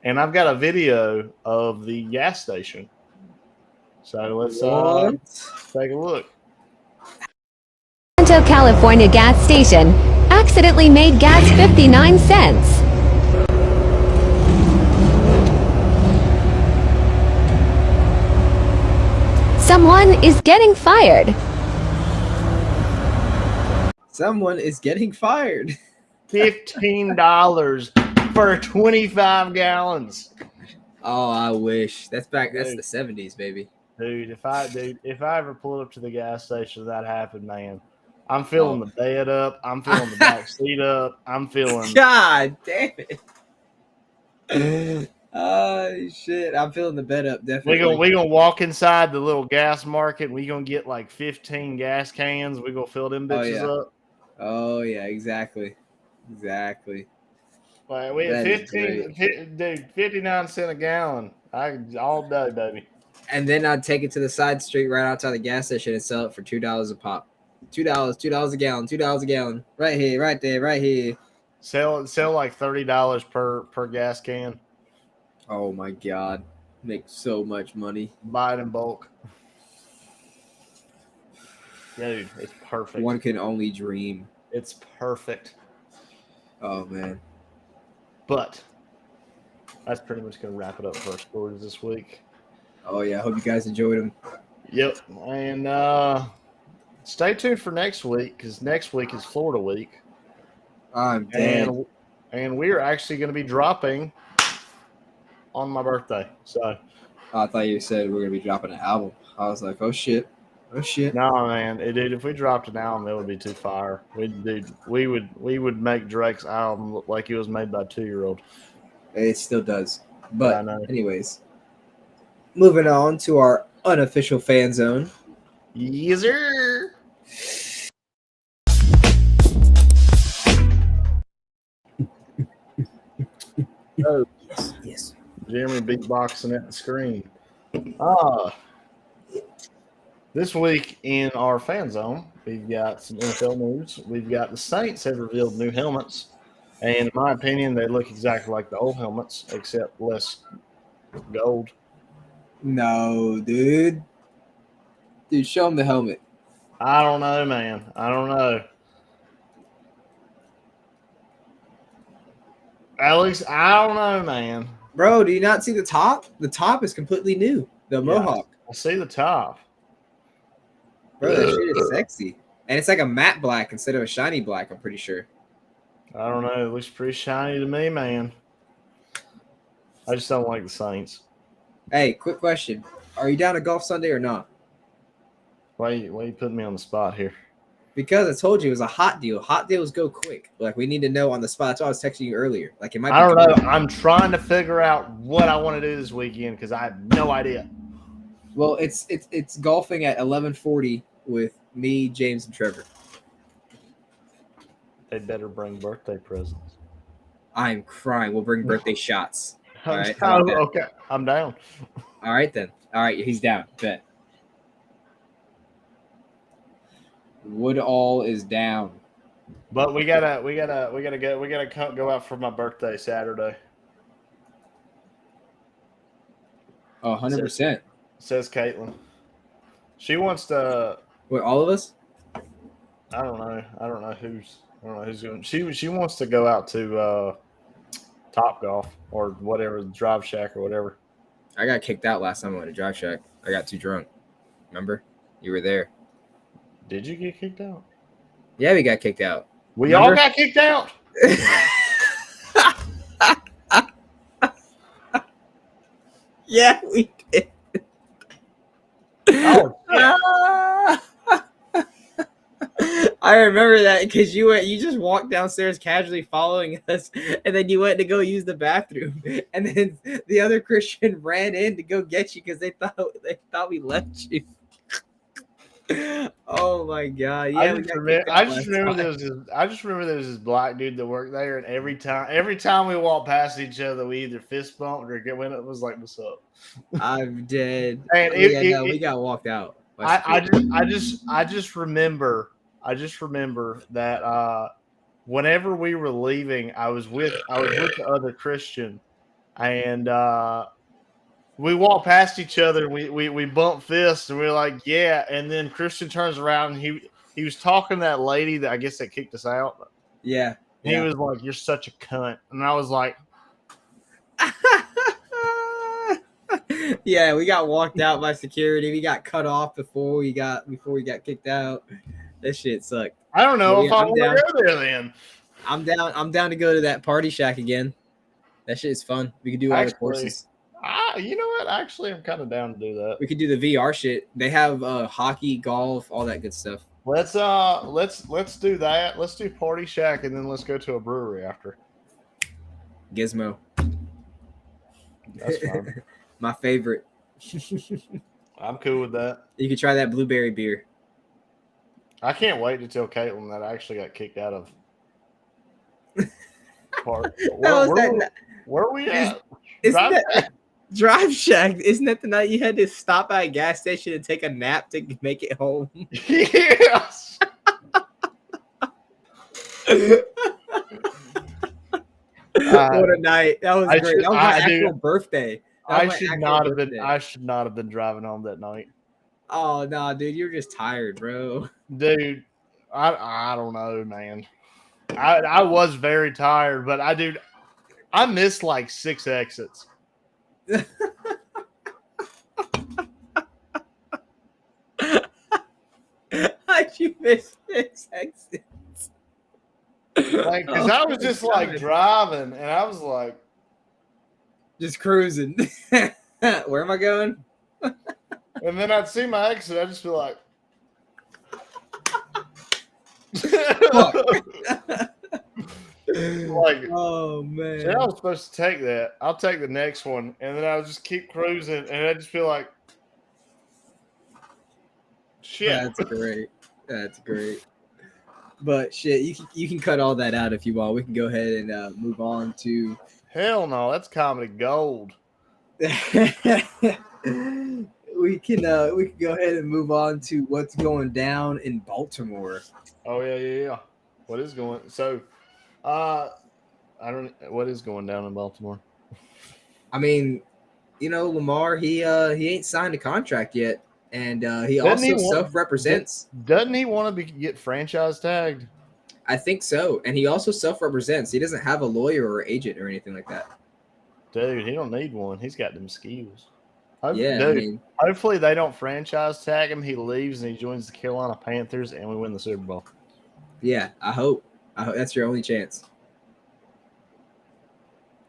And I've got a video of the gas station. So let's take a look. California gas station accidentally made gas 59 cents. Someone is getting fired. Someone is getting fired. $15 for 25 gallons. Oh, I wish. That's back. That's Dude. the 70s, baby. Dude, if I ever pull up to the gas station that happened, man, I'm filling the bed up. I'm filling the back seat up. I'm filling. God damn it. Oh shit! I'm filling the bed up. Definitely. We gonna walk inside the little gas market. And we gonna get like 15 gas cans. We gonna fill them bitches up. Oh yeah, exactly. Like we had 59 cents a gallon. All day, baby. And then I'd take it to the side street right outside the gas station and sell it for $2 a pop. $2 a gallon, $2 a gallon. Right here, right there, right here. Sell like $30 per gas can. Oh my god. Make so much money. Buy it in bulk. Dude, it's perfect. One can only dream. It's perfect. Oh man. But that's pretty much gonna wrap it up for our stories this week. Oh yeah, I hope you guys enjoyed them. Yep. And stay tuned for next week, because next week is Florida week. I'm dead. And we are actually going to be dropping on my birthday. So I thought you said we are going to be dropping an album. I was like, oh shit. No, man. Dude, if we dropped an album, it would be too fire. We would make Drake's album look like it was made by a 2-year-old. It still does. But anyways, moving on to our unofficial fan zone. Yes, sir. Oh, yes. Jeremy beatboxing at the screen. This week in our fan zone, we've got some NFL news. We've got the Saints have revealed new helmets. And in my opinion, they look exactly like the old helmets, except less gold. No, dude. Dude, show him the helmet. I don't know, man. I don't know. Alex, I don't know, man. Bro, do you not see the top? The top is completely new. The Mohawk. I see the top. Bro, that shit is sexy. And it's like a matte black instead of a shiny black, I'm pretty sure. I don't know. It looks pretty shiny to me, man. I just don't like the Saints. Hey, quick question. Are you down to golf Sunday or not? Why you putting me on the spot here? Because I told you it was a hot deal. Hot deals go quick. Like, we need to know on the spot. That's why I was texting you earlier. Like, it might be. I don't know. I'm trying to figure out what I want to do this weekend because I have no idea. Well, it's golfing at 11:40 with me, James, and Trevor. They better bring birthday presents. I'm crying. We'll bring birthday shots. All right. Okay. I'm down. All right then. All right. He's down. Bet. Woodall is down. But we gotta go out for my birthday Saturday. Oh, 100%. Says Caitlin. She wants to. Wait, all of us? I don't know who's going. She wants to go out to Top Golf or whatever, Drive Shack or whatever. I got kicked out last time I went to Drive Shack. I got too drunk. Remember? You were there. Did you get kicked out? Yeah, we got kicked out. We all got kicked out. Yeah, we did. Oh, I remember that because you just walked downstairs casually following us, and then you went to go use the bathroom, and then the other Christian ran in to go get you because they thought we left you. Oh my god! Yeah, I just remember there was this black dude that worked there, and every time we walked past each other, we either fist bumped or when it was like, "What's up?" I'm dead. And we got walked out. I just remember that whenever we were leaving, I was with the other Christian, and we walked past each other and we bumped fists and we were like, yeah. And then Christian turns around and he was talking to that lady that I guess that kicked us out. Yeah. He was like, "You're such a cunt," and I was like, yeah, we got walked out by security. We got cut off before we got kicked out. That shit sucked. I don't know if I want to go there then. I'm down. I'm down to go to that party shack again. That shit is fun. We could do all the Actually, courses. You know what? Actually, I'm kind of down to do that. We could do the VR shit. They have hockey, golf, all that good stuff. Let's do that. Let's do Party Shack, and then let's go to a brewery after. Gizmo. That's fine. My favorite. I'm cool with that. You could try that blueberry beer. I can't wait to tell Caitlin that I actually got kicked out of part. Where are we at? Isn't that Drive Shack? Isn't that the night you had to stop at a gas station and take a nap to make it home? Yes. What a night! That was great. That was my actual birthday. I should not have been driving home that night. Oh no, dude, you're just tired, bro. Dude, I don't know, man. I was very tired, but I missed like 6 exits. How'd you miss 6 exits? Like, because I was just like driving, and I was like, just cruising. Where am I going? And then I'd see my exit, I'd just be like, like, oh man, so I was supposed to take that. I'll take the next one, and then I would just keep cruising, and I'd just feel like, shit. That's great. That's great. But shit, you can cut all that out if you want. We can go ahead and move on to. Hell no, that's comedy gold. we can go ahead and move on to what's going down in Baltimore. Oh yeah. What is going? So, what is going down in Baltimore? I mean, Lamar, he ain't signed a contract yet, and he also self-represents. Doesn't he want to get franchise tagged? I think so, and he also self-represents. He doesn't have a lawyer or agent or anything like that. Dude, he don't need one. He's got them skills. Hopefully they don't franchise tag him. He leaves and he joins the Carolina Panthers, and we win the Super Bowl. Yeah, I hope that's your only chance.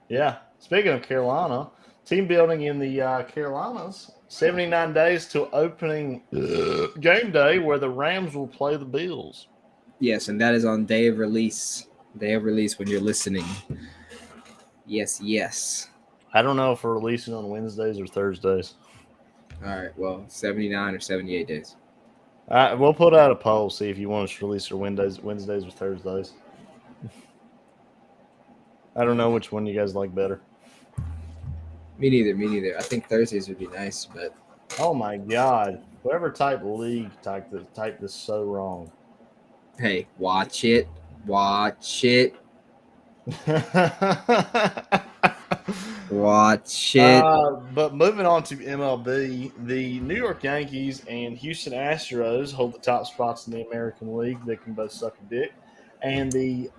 Yeah. Speaking of Carolina, team building in the Carolinas. 79 days till opening game day, where the Rams will play the Bills. Yes, and that is on day of release. Day of release when you're listening. Yes. I don't know if we're releasing on Wednesdays or Thursdays. All right, well, 79 or 78 days. We'll put out a poll, see if you want us to release our Wednesdays or Thursdays. I don't know which one you guys like better. Me neither. I think Thursdays would be nice, but oh my God, whoever typed league typed this so wrong. Hey, watch it. Watch it. But moving on to MLB, the New York Yankees and Houston Astros hold the top spots in the American League. They can both suck a dick. And the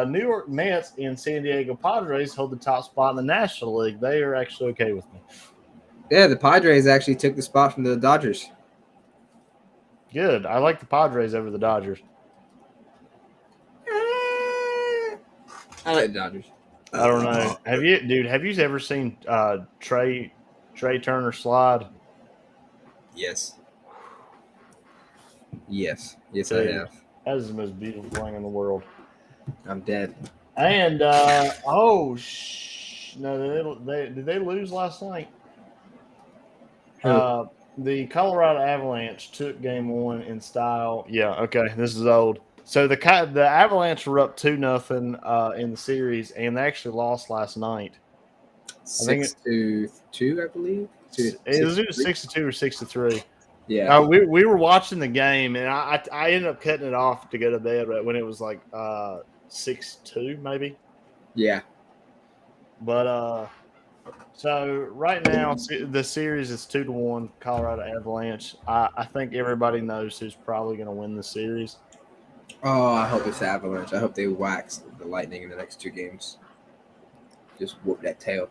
New York Mets and San Diego Padres hold the top spot in the National League. They are actually okay with me. Yeah, the Padres actually took the spot from the Dodgers. Good. I like the Padres over the Dodgers. I like the Dodgers. I don't know. Have you ever seen Trey Turner slide? Yes, dude, I have. That is the most beautiful thing in the world. I'm dead. And did they lose last night? The Colorado Avalanche took game 1 in style. Yeah, okay, this is old. So the Avalanche were up 2-0 in the series, and they actually lost last night. 6-2, I believe. It was either 6-2 or 6-3. Yeah. We were watching the game, and I ended up cutting it off to go to bed when it was like 6-2 maybe. Yeah. But so right now the series is 2-1 Colorado Avalanche. I think everybody knows who's probably going to win the series. Oh, I hope it's Avalanche. I hope they wax the Lightning in the next 2 games. Just whoop that tail.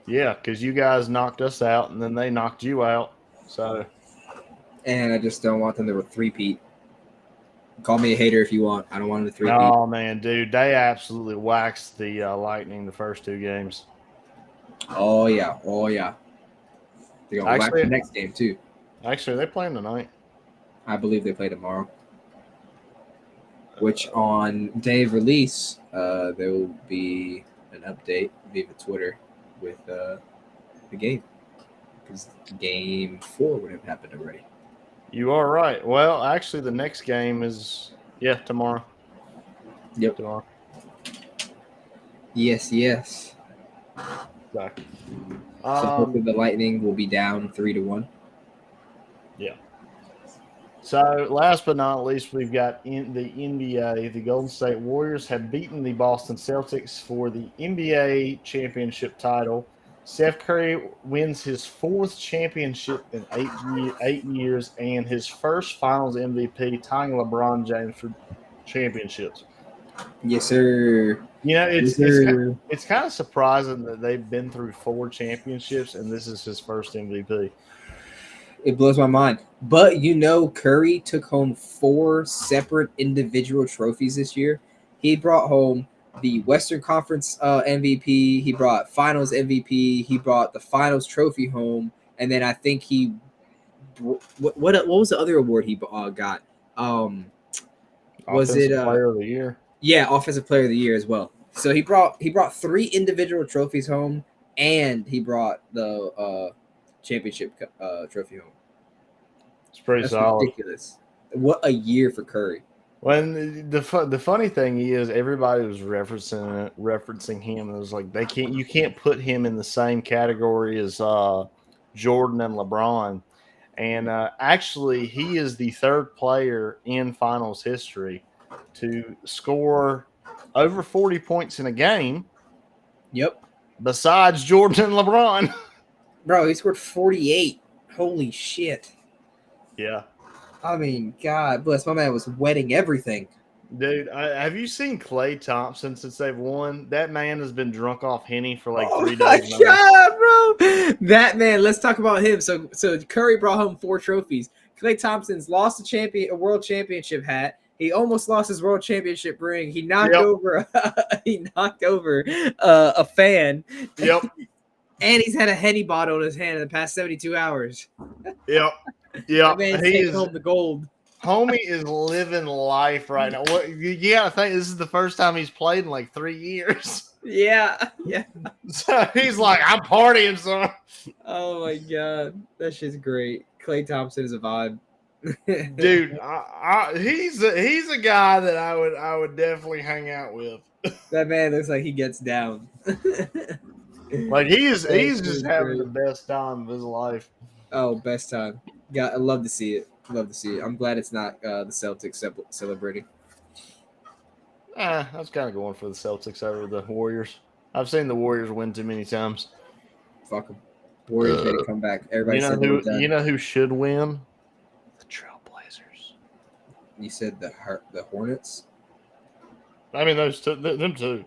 Yeah, because you guys knocked us out, and then they knocked you out. So. And I just don't want them to repeat. Call me a hater if you want. I don't want him to 3-peat. Oh man, dude, they absolutely waxed the Lightning the first 2 games. Oh yeah. They're gonna whack the next game too. Actually, they playing tonight. I believe they play tomorrow. Which on day of release, there will be an update via Twitter with the game, because game 4 would have happened already. You are right. Well, actually, the next game is tomorrow. Yep. Tomorrow. Yes. Exactly. So hopefully the Lightning will be down 3-1. Yeah. So last but not least, we've got in the NBA. The Golden State Warriors have beaten the Boston Celtics for the NBA championship title. Steph Curry wins his 4th championship in 8 years and his first Finals MVP, tying LeBron James for championships. Yes, sir. You know, Yes, sir. it's kind of surprising that they've been through 4 championships and this is his first MVP. It blows my mind. But Curry took home 4 separate individual trophies this year. He brought home the Western Conference MVP. He brought Finals MVP. He brought the Finals trophy home. And then I think he what was the other award he got? Was it Player of the Year? Yeah, Offensive Player of the Year as well. So he brought 3 individual trophies home, and he brought the championship trophy home. It's pretty solid. Ridiculous. What a year for Curry. When the funny thing is, everybody was referencing him. It was like you can't put him in the same category as Jordan and LeBron. And actually, he is the 3rd player in Finals history to score over 40 points in a game. Yep. Besides Jordan and LeBron. Bro, he scored 48. Holy shit. Yeah. I mean, God bless, my man was wetting everything. Dude, have you seen Klay Thompson since they've won? That man has been drunk off Henny for like 3 days. Oh my God, bro. That man, let's talk about him. So Curry brought home 4 trophies. Klay Thompson's lost a world championship hat. He almost lost his world championship ring. He knocked over a fan. Yep. And he's had a Henny bottle in his hand in the past 72 hours. Yep. Yeah. He's taking home the gold. Homie is living life right now. What you gotta think, this is the first time he's played in like 3 years. Yeah. So he's like, I'm partying, son. Oh my God, that shit's great. Klay Thompson is a vibe. Dude, he's a guy that I would definitely hang out with. That man looks like he gets down. Like he's just having the best time of his life. Oh, best time. I love to see it. I'm glad it's not the Celtics celebrating. I was kind of going for the Celtics over the Warriors. I've seen the Warriors win too many times. Fuck them. Warriors made a comeback. Everybody said they were done. You know who should win? The Trailblazers. You said the Hornets? I mean, them two.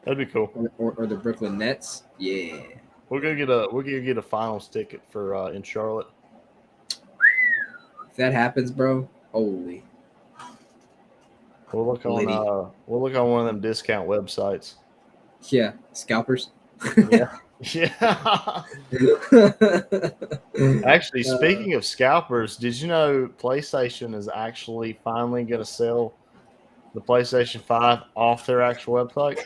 That'd be cool. Or the Brooklyn Nets? Yeah. We're gonna get a finals ticket for in Charlotte. If that happens, bro, holy. We'll look on one of them discount websites. Yeah, scalpers. Yeah. Actually, speaking of scalpers, did you know PlayStation is actually finally going to sell the PlayStation 5 off their actual website?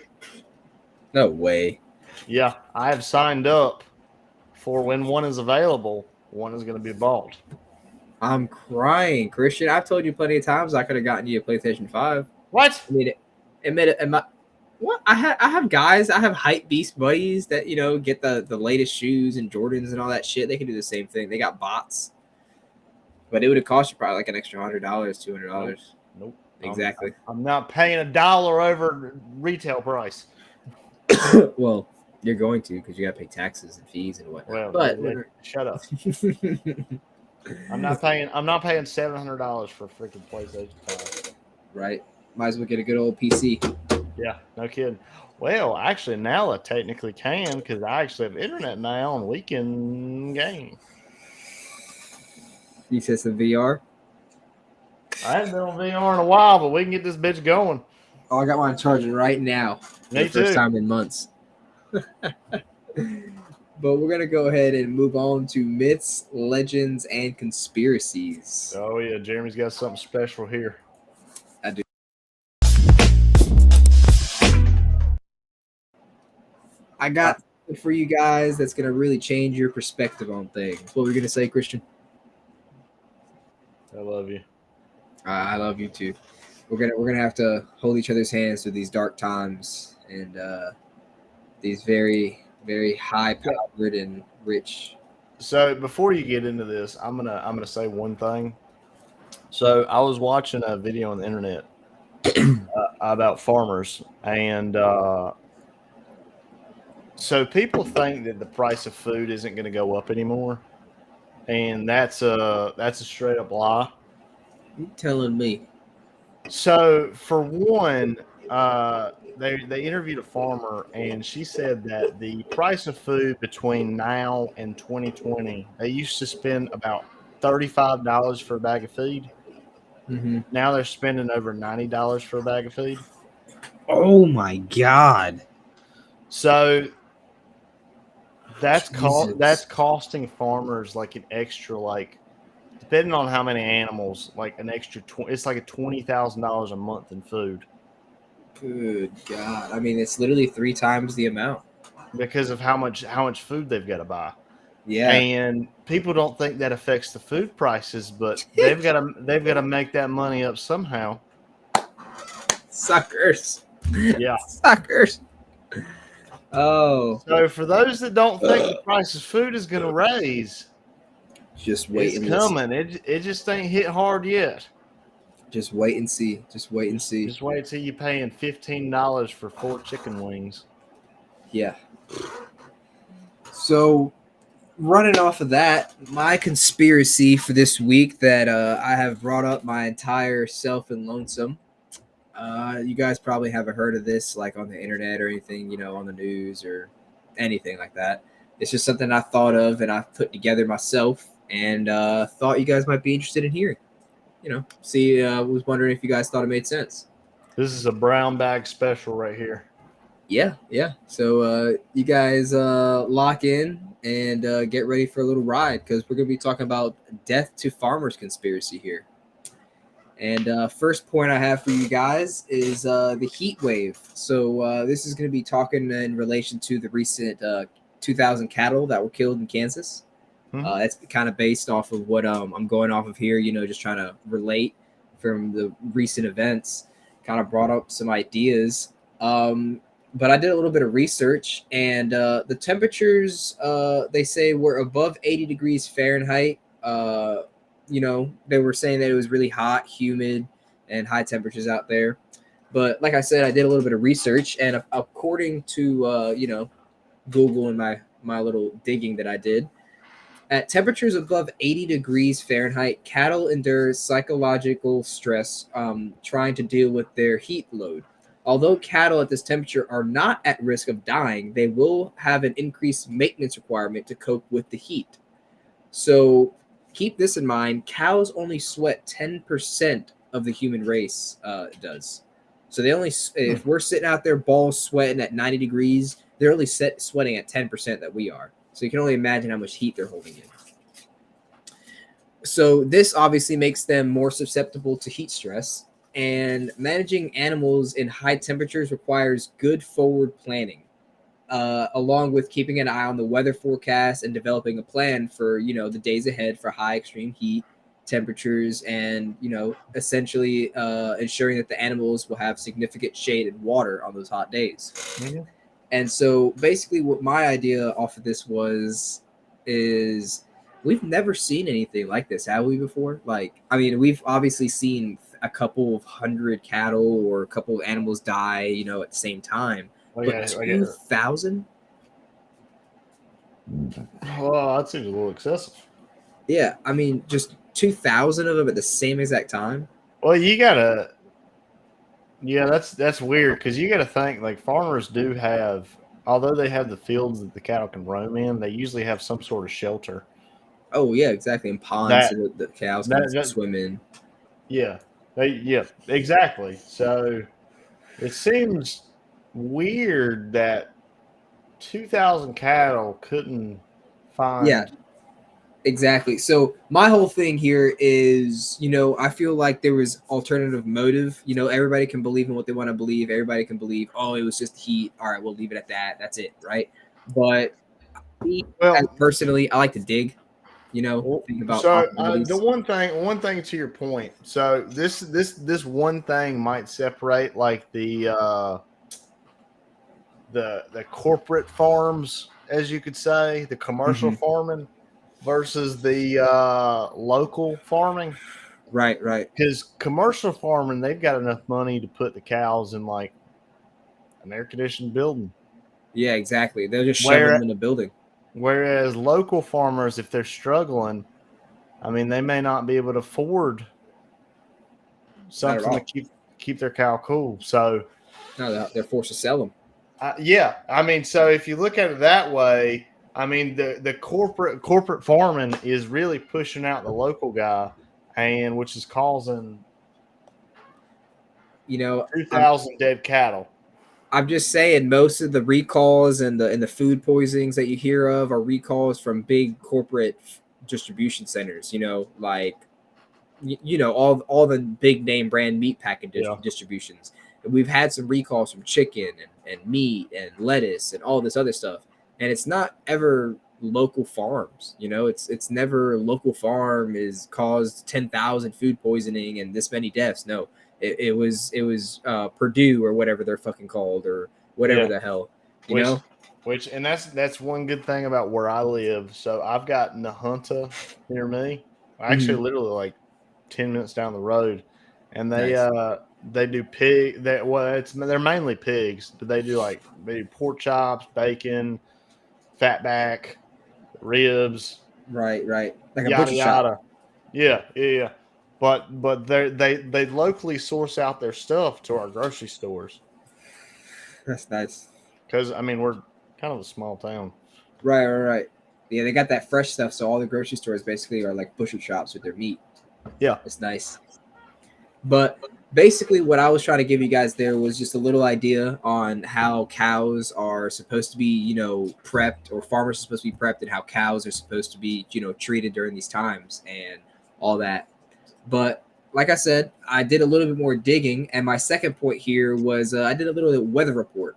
No way. Yeah, I have signed up for when one is available, one is going to be bought. I'm crying, Christian. I've told you plenty of times I could have gotten you a PlayStation 5. What? What? I have guys, I have hype beast buddies that, get the latest shoes and Jordans and all that shit. They can do the same thing. They got bots. But it would have cost you probably like an extra $100, $200. Nope. Exactly. I'm not paying $1 over retail price. Well, you're going to, because you got to pay taxes and fees and whatnot. Well, but shut up. I'm not paying $700 for a freaking PlayStation 5. Right. Might as well get a good old PC. Yeah, no kidding. Well, actually, now I technically can because I actually have internet now and we can game. You said some VR? I haven't been on VR in a while, but we can get this bitch going. Oh, I got mine charging right now. For Me the first too. time in months. But we're gonna go ahead and move on to myths, legends, and conspiracies. Oh yeah, Jeremy's got something special here. I do. I got something for you guys that's gonna really change your perspective on things. What were you gonna say, Christian? I love you. I love you too. We're gonna have to hold each other's hands through these dark times and these very very high powered and rich. So before you get into this, I'm gonna say one thing. So I was watching a video on the internet about farmers, and so people think that the price of food isn't going to go up anymore, and that's a straight up lie. You telling me? So for one, they interviewed a farmer, and she said that the price of food between now and 2020, they used to spend about $35 for a bag of feed. Mm-hmm. Now they're spending over $90 for a bag of feed. Oh my god! So that's Jesus. costing farmers like an extra, like, depending on how many animals, like an extra it's like a $20,000 a month in food Good God! I mean, it's literally 3 times the amount. because of how much food they've got to buy. Yeah. And people don't think that affects the food prices, but they've got to make that money up somehow. Suckers. Yeah. Suckers. Oh. So for those that don't think the price of food is going to raise, Just wait it's and coming. It just ain't hit hard yet. Just wait and see. Just wait and see. Just wait till you're paying $15 for 4 chicken wings. Yeah. So, running off of that, my conspiracy for this week that I have brought up my entire self and lonesome. You guys probably haven't heard of this, like on the internet or anything, you know, on the news or anything like that. It's just something I thought of and I put together myself, and thought you guys might be interested in hearing. You know, see, was wondering if you guys thought it made sense. This is a brown bag special right here. Yeah. So you guys lock in and get ready for a little ride, because we're going to be talking about death to farmers conspiracy here. And first point I have for you guys is the heat wave. So this is going to be talking in relation to the recent 2,000 cattle that were killed in Kansas. That's kind of based off of what I'm going off of here, you know, just trying to relate from the recent events. Kind of brought up some ideas. But I did a little bit of research, and the temperatures, they say, were above 80 degrees Fahrenheit. You know, they were saying that it was really hot, humid, and high temperatures out there. But like I said, I did a little bit of research, and according to, you know, Google and my little digging that I did, at temperatures above 80 degrees Fahrenheit, cattle endure psychological stress trying to deal with their heat load. Although cattle at this temperature are not at risk of dying, they will have an increased maintenance requirement to cope with the heat. So keep this in mind. Cows only sweat 10% of the human race does. So they only, if we're sitting out there balls sweating at 90 degrees, they're only sweating at 10% that we are. So you can only imagine how much heat they're holding in. So this obviously makes them more susceptible to heat stress. And managing animals in high temperatures requires good forward planning, along with keeping an eye on the weather forecast and developing a plan for, you know, the days ahead for high extreme heat temperatures, and, you know, essentially ensuring that the animals will have significant shade and water on those hot days. Mm-hmm. And so basically what my idea off of this is we've never seen anything like this, have we, before? Like, I mean, we've obviously seen a couple of 100 cattle or a couple of animals die, you know, at the same time. But 2,000? Well, that seems a little excessive. Yeah, I mean, just 2,000 of them at the same exact time. Well, you gotta, yeah, that's weird, because you gotta think, like, farmers do have, although they have the fields that the cattle can roam in, they usually have some sort of shelter. Oh yeah, exactly. And ponds that the cows can swim in. Yeah. Yeah, exactly. So it seems weird that 2,000 cattle couldn't Yeah, find. exactly. So my whole thing here is, I feel like there was alternative motive. Everybody can believe in what they want to believe. Everybody can believe, oh, it was just heat. All right, we'll leave it at that. That's it, right? But me, as Well, personally, I like to dig. Think about so the possibilities. one thing to your point. So this one thing might separate like the corporate farms, as you could say, the commercial Hmm. farming versus the local farming. Right, right. Because commercial farming, they've got enough money to put the cows in like an air conditioned building. Yeah, exactly. They're just shoving Where them in a building. whereas local farmers, if they're struggling, I mean, they may not be able to afford Not at something to all. keep their cow cool. So No, they're forced to sell them. yeah, I mean, so if you look at it that way, I mean, the corporate farming is really pushing out the local guy, and which is causing You know, I'm 2,000 dead cattle. I'm just saying most of the recalls and the food poisonings that you hear of are recalls from big corporate distribution centers, like all the big name brand meat packet Yeah, distributions. And we've had some recalls from chicken and meat and lettuce and all this other stuff. And it's not ever local farms, it's never local farm is caused 10,000 food poisoning and this many deaths. No, it was Purdue or whatever they're fucking called or whatever yeah. the hell, you Which know? and that's one good thing about where I live. So I've got Nahunta near me. Actually, Mhm. literally like 10 minutes down the road, and Nice. they do pig. That well, they're mainly pigs, but they do pork chops, bacon, fatback, ribs, Right, right. Like a yada butcher shop. yada. Yeah, yeah, yeah. But they locally source out their stuff to our grocery stores That's nice. because I mean we're kind of a small town. Right, right, right. Yeah, they got that fresh stuff, so all the grocery stores basically are like butcher shops with their meat. Yeah, It's nice. But basically, what I was trying to give you guys there was just a little idea on how cows are supposed to be, prepped, or farmers are supposed to be prepped, and how cows are supposed to be, treated during these times and all that. But like I said, I did a little bit more digging, and my second point here was I did a little weather report.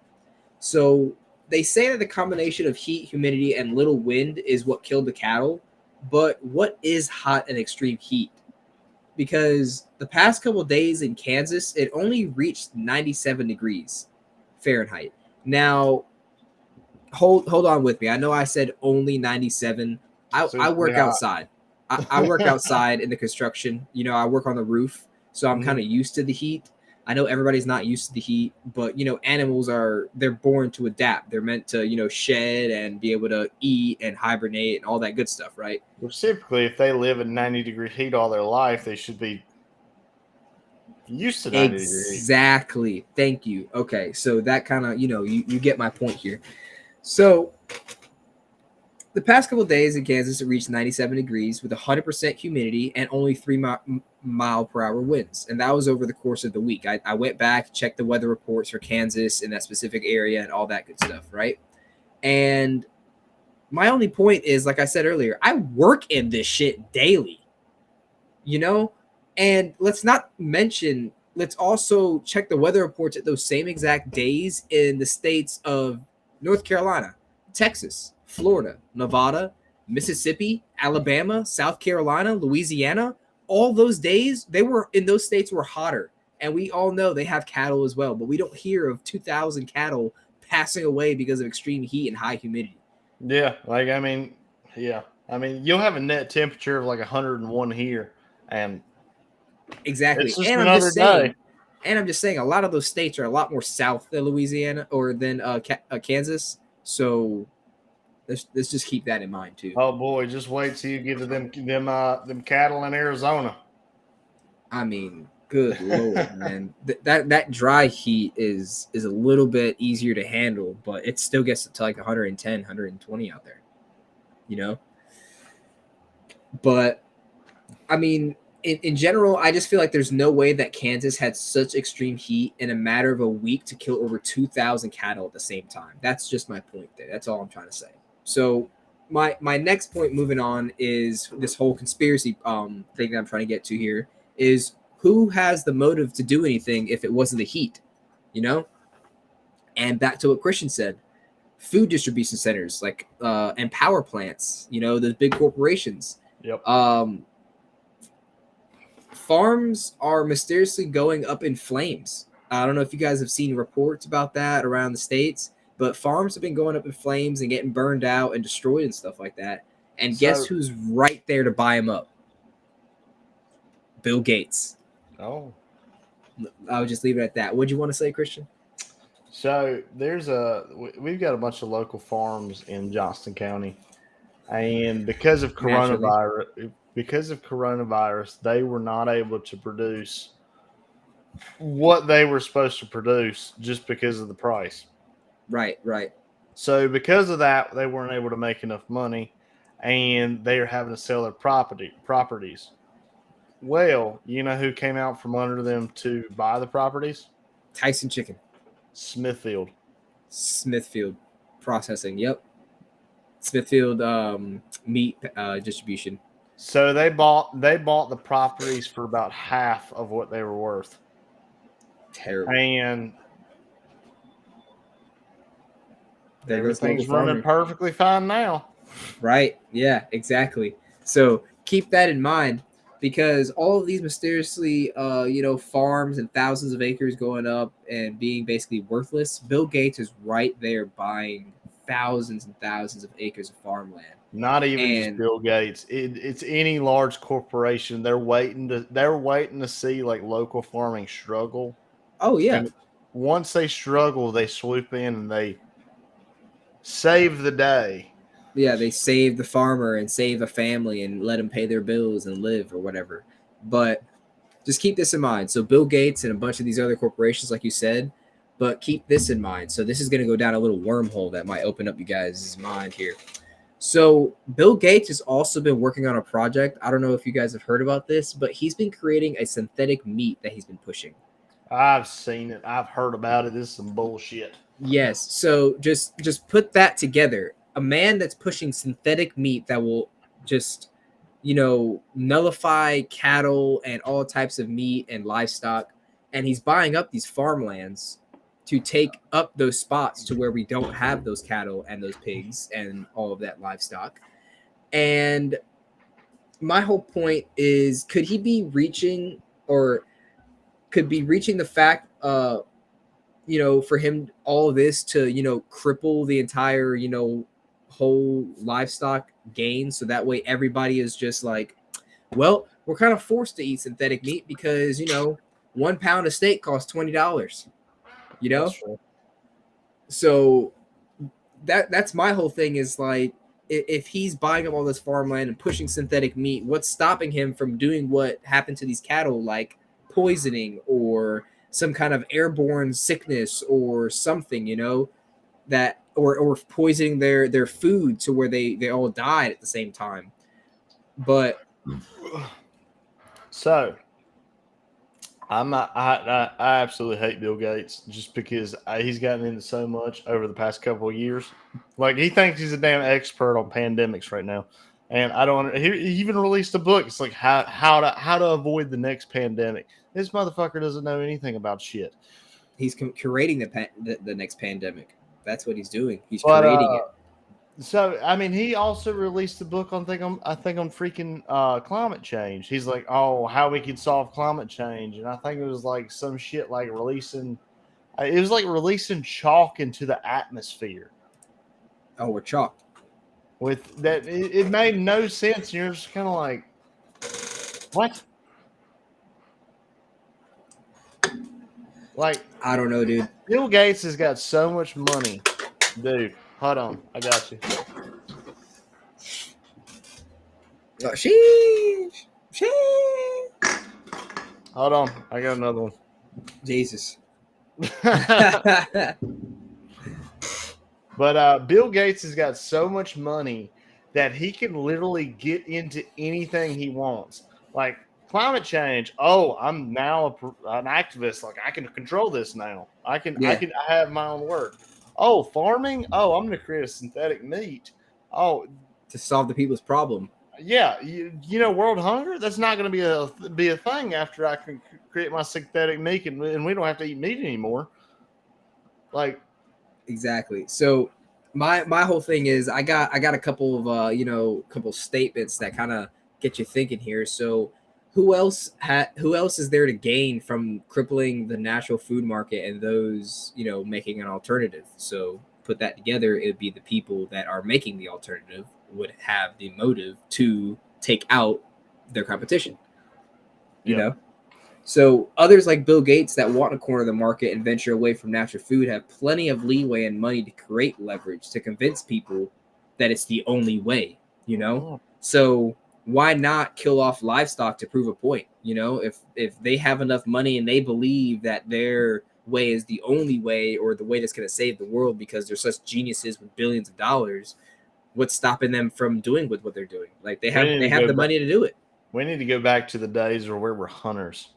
So they say that the combination of heat, humidity, and little wind is what killed the cattle. But what is hot and extreme heat? Because the past couple of days in Kansas, it only reached 97 degrees Fahrenheit. Now, hold on with me. I know I said only 97. so I it's pretty work hot. outside. I work outside in the construction. I work on the roof, so I'm kind Mhm. of used to the heat. I know everybody's not used to the heat, but animals they're born to adapt. They're meant to, shed and be able to eat and hibernate and all that good stuff, right? Typically, if they live in 90-degree heat all their life, they should be used to 90-degree heat. Exactly. Thank you. Okay, so that kind of, you get my point here. So the past couple of days in Kansas, it reached 97 degrees with 100% humidity and only 3 mile per hour winds. And that was over the course of the week. I went back, checked the weather reports for Kansas in that specific area and all that good stuff, right? And my only point is, like I said earlier, I work in this shit daily, you know? And let's also check the weather reports at those same exact days in the states of North Carolina, Texas, Florida, Nevada, Mississippi, Alabama, South Carolina, Louisiana. All those days they were in those states were hotter. And we all know they have cattle as well, but we don't hear of 2,000 cattle passing away because of extreme heat and high humidity. Yeah, like I mean, yeah, I mean you'll have a net temperature of like 101 here, and it's Exactly. just another day. And I'm just saying, a lot of those states are a lot more south than Louisiana or than Kansas. So let's just keep that in mind too. Oh boy, just wait till you get to them cattle in Arizona. I mean, good lord, man, that dry heat is a little bit easier to handle, but it still gets to like 110, 120 out there, you know. But I mean, in general, I just feel like there's no way that Kansas had such extreme heat in a matter of a week to kill over 2,000 cattle at the same time. That's just my point there. That's all I'm trying to say. So my next point moving on is this whole conspiracy thing that I'm trying to get to here is who has the motive to do anything if it wasn't the heat, you know? And back to what Christian said, food distribution centers like and power plants, you know, those big corporations. Yep. Farms are mysteriously going up in flames. I don't know if you guys have seen reports about that around the States, but farms have been going up in flames and getting burned out and destroyed and stuff like that. And guess who's right there to buy them up? Bill Gates. Oh. I would just leave it at that. What'd you want to say, Christian? So we've got a bunch of local farms in Johnston County, and because of coronavirus, they were not able to produce what they were supposed to produce just because of the price. Right. So because of that, they weren't able to make enough money, and they are having to sell their properties. Well, you know who came out from under them to buy the properties? Tyson Chicken. Smithfield Processing. Yep. Smithfield meat distribution. So they bought the properties for about half of what they were worth. Terrible. And everything's running running perfectly fine now. Right. Yeah, exactly. So keep that in mind, because all of these mysteriously, farms and thousands of acres going up and being basically worthless, Bill Gates is right there buying thousands and thousands of acres of farmland. Not even just Bill Gates. It's any large corporation. They're waiting to see like local farming struggle. Oh yeah. And once they struggle, they swoop in and they save the day. Yeah, they save the farmer and save a family and let them pay their bills and live or whatever. But just keep this in mind. So Bill Gates and a bunch of these other corporations, like you said, but keep this in mind. So this is going to go down a little wormhole that might open up you guys' mind here. So Bill Gates has also been working on a project. I don't know if you guys have heard about this, but he's been creating a synthetic meat that he's been pushing. I've seen it. I've heard about it. This is some bullshit. Yes. So just put that together. A man that's pushing synthetic meat that will just, nullify cattle and all types of meat and livestock. And he's buying up these farmlands to take up those spots to where we don't have those cattle and those pigs and all of that livestock. And my whole point is, could he be reaching the fact, for him, all of this to, cripple the entire, whole livestock gain. So that way everybody is just like, well, we're kind of forced to eat synthetic meat because, 1 pound of steak costs $20, So that's my whole thing is like, if he's buying up all this farmland and pushing synthetic meat, what's stopping him from doing what happened to these cattle, like poisoning or some kind of airborne sickness or something, that or poisoning their food to where they all died at the same time. But so I absolutely hate Bill Gates just because he's gotten into so much over the past couple of years. Like, he thinks he's a damn expert on pandemics right now, and I don't. He even released a book. It's like how to avoid the next pandemic. This motherfucker doesn't know anything about shit. He's curating the next pandemic. That's what he's doing. He's creating it. So, I mean, he also released a book on freaking climate change. He's like, oh, how we can solve climate change. And I think it was like some shit like releasing chalk into the atmosphere. Oh, we're chalk. With that, it made no sense. And you're just kind of like, what? Like, I don't know, dude. Bill Gates has got so much money. Dude, hold on. I got you. Oh, sheesh. Hold on. I got another one. Jesus. But Bill Gates has got so much money that he can literally get into anything he wants. Like, Climate change. Oh, I'm now an activist. Like I can control this now. I have my own work. Oh, farming. Oh, I'm going to create a synthetic meat. Oh, to solve the people's problem. yeah. You know, world hunger. That's not going to be a thing after I can create my synthetic meat and we don't have to eat meat anymore. Like exactly. So my whole thing is I got a couple of couple statements that kind of get you thinking here. So who else is there to gain from crippling the natural food market and those making an alternative? So put that together, it would be the people that are making the alternative would have the motive to take out their competition. You know. So others like Bill Gates that want to corner the market and venture away from natural food have plenty of leeway and money to create leverage to convince people that it's the only way, So why not kill off livestock to prove a point? If they have enough money and they believe that their way is the only way or the way that's going to save the world because they're such geniuses with billions of dollars, what's stopping them from doing what they're doing? Like they have the money to do it. We need to go back to the days where we're hunters.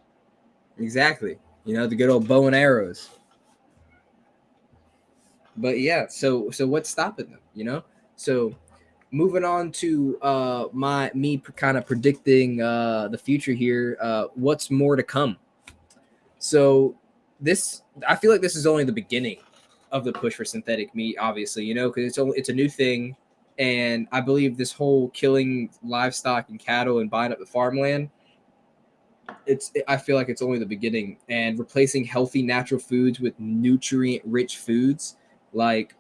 Exactly. The good old bow and arrows. But yeah, so what's stopping them? So moving on to me kind of predicting the future here. What's more to come? So I feel like this is only the beginning of the push for synthetic meat. Obviously, because it's a new thing, and I believe this whole killing livestock and cattle and buying up the farmland. I feel like it's only the beginning, and replacing healthy natural foods with nutrient-rich foods, like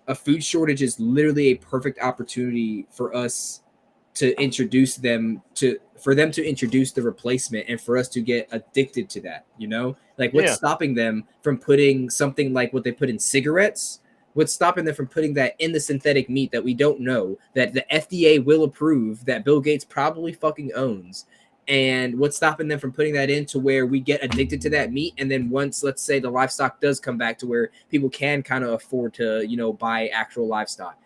a food shortage is literally a perfect opportunity for us to introduce them to introduce the replacement and for us to get addicted to that, like what's stopping them from putting something like what they put in cigarettes? What's stopping them from putting that in the synthetic meat that we don't know, that the FDA will approve, that Bill Gates probably fucking owns? And what's stopping them from putting that in to where we get addicted to that meat? And then once, let's say, the livestock does come back to where people can kind of afford to, buy actual livestock,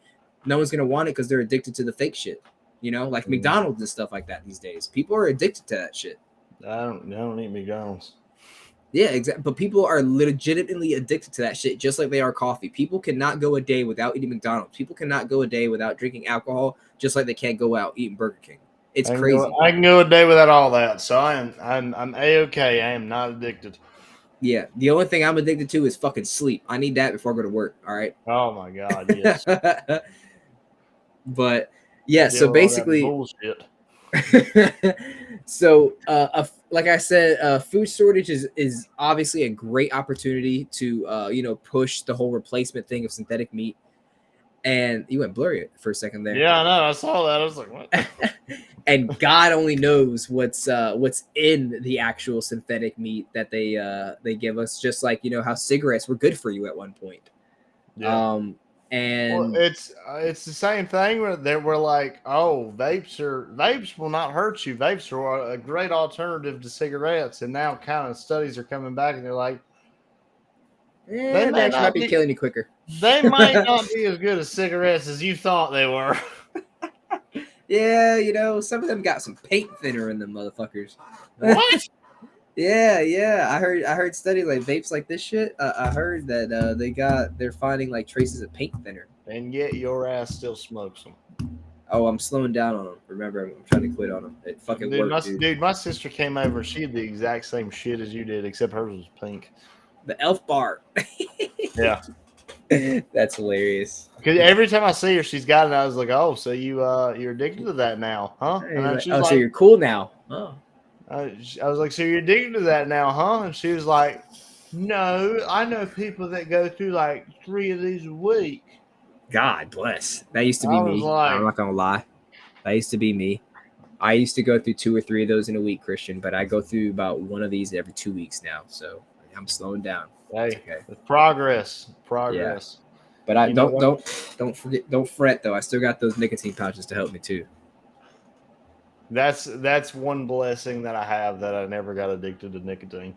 no one's going to want it because they're addicted to the fake shit, like McDonald's and stuff like that these days. People are addicted to that shit. I don't eat McDonald's. Yeah, exactly. But people are legitimately addicted to that shit, just like they are coffee. People cannot go a day without eating McDonald's. People cannot go a day without drinking alcohol, just like they can't go out eating Burger King. It's crazy. I can go a day without all that, so I'm A-okay. I am not addicted. Yeah, the only thing I'm addicted to is fucking sleep. I need that before I go to work. All right. Oh my god, yes. But yeah, so basically, bullshit. So like I said, food shortage is obviously a great opportunity to push the whole replacement thing of synthetic meat. And you went blurry for a second there. Yeah, I know. I saw that. I was like, what? And God only knows what's in the actual synthetic meat that they give us. Just like how cigarettes were good for you at one point. Yeah. And it's the same thing where they were like, oh, vapes will not hurt you. Vapes are a great alternative to cigarettes. And now kind of studies are coming back and they're like, they might be killing you quicker. They might not be as good as cigarettes as you thought they were. Yeah, some of them got some paint thinner in them motherfuckers. What? Yeah. I heard study like vapes like this shit. I heard that they're finding like traces of paint thinner. And yet your ass still smokes them. Oh, I'm slowing down on them. Remember, I'm trying to quit on them. It fucking worked, dude. My sister came over. She had the exact same shit as you did, except hers was pink. The elf bar. Yeah. That's hilarious. Because every time I see her, she's got it. I was like, "Oh, so you're addicted to that now, huh?" And so you're cool now. Oh. I was like, "So you're addicted to that now, huh?" And she was like, "No, I know people that go through like 3 of these a week." God bless. That used to be me. I'm not gonna lie. That used to be me. I used to go through 2 or 3 of those in a week, Christian, but I go through about 1 of these every 2 weeks now. So I'm slowing down. Hey, okay. Progress. Yeah. But I don't fret though. I still got those nicotine pouches to help me too. That's one blessing that I have, that I never got addicted to nicotine.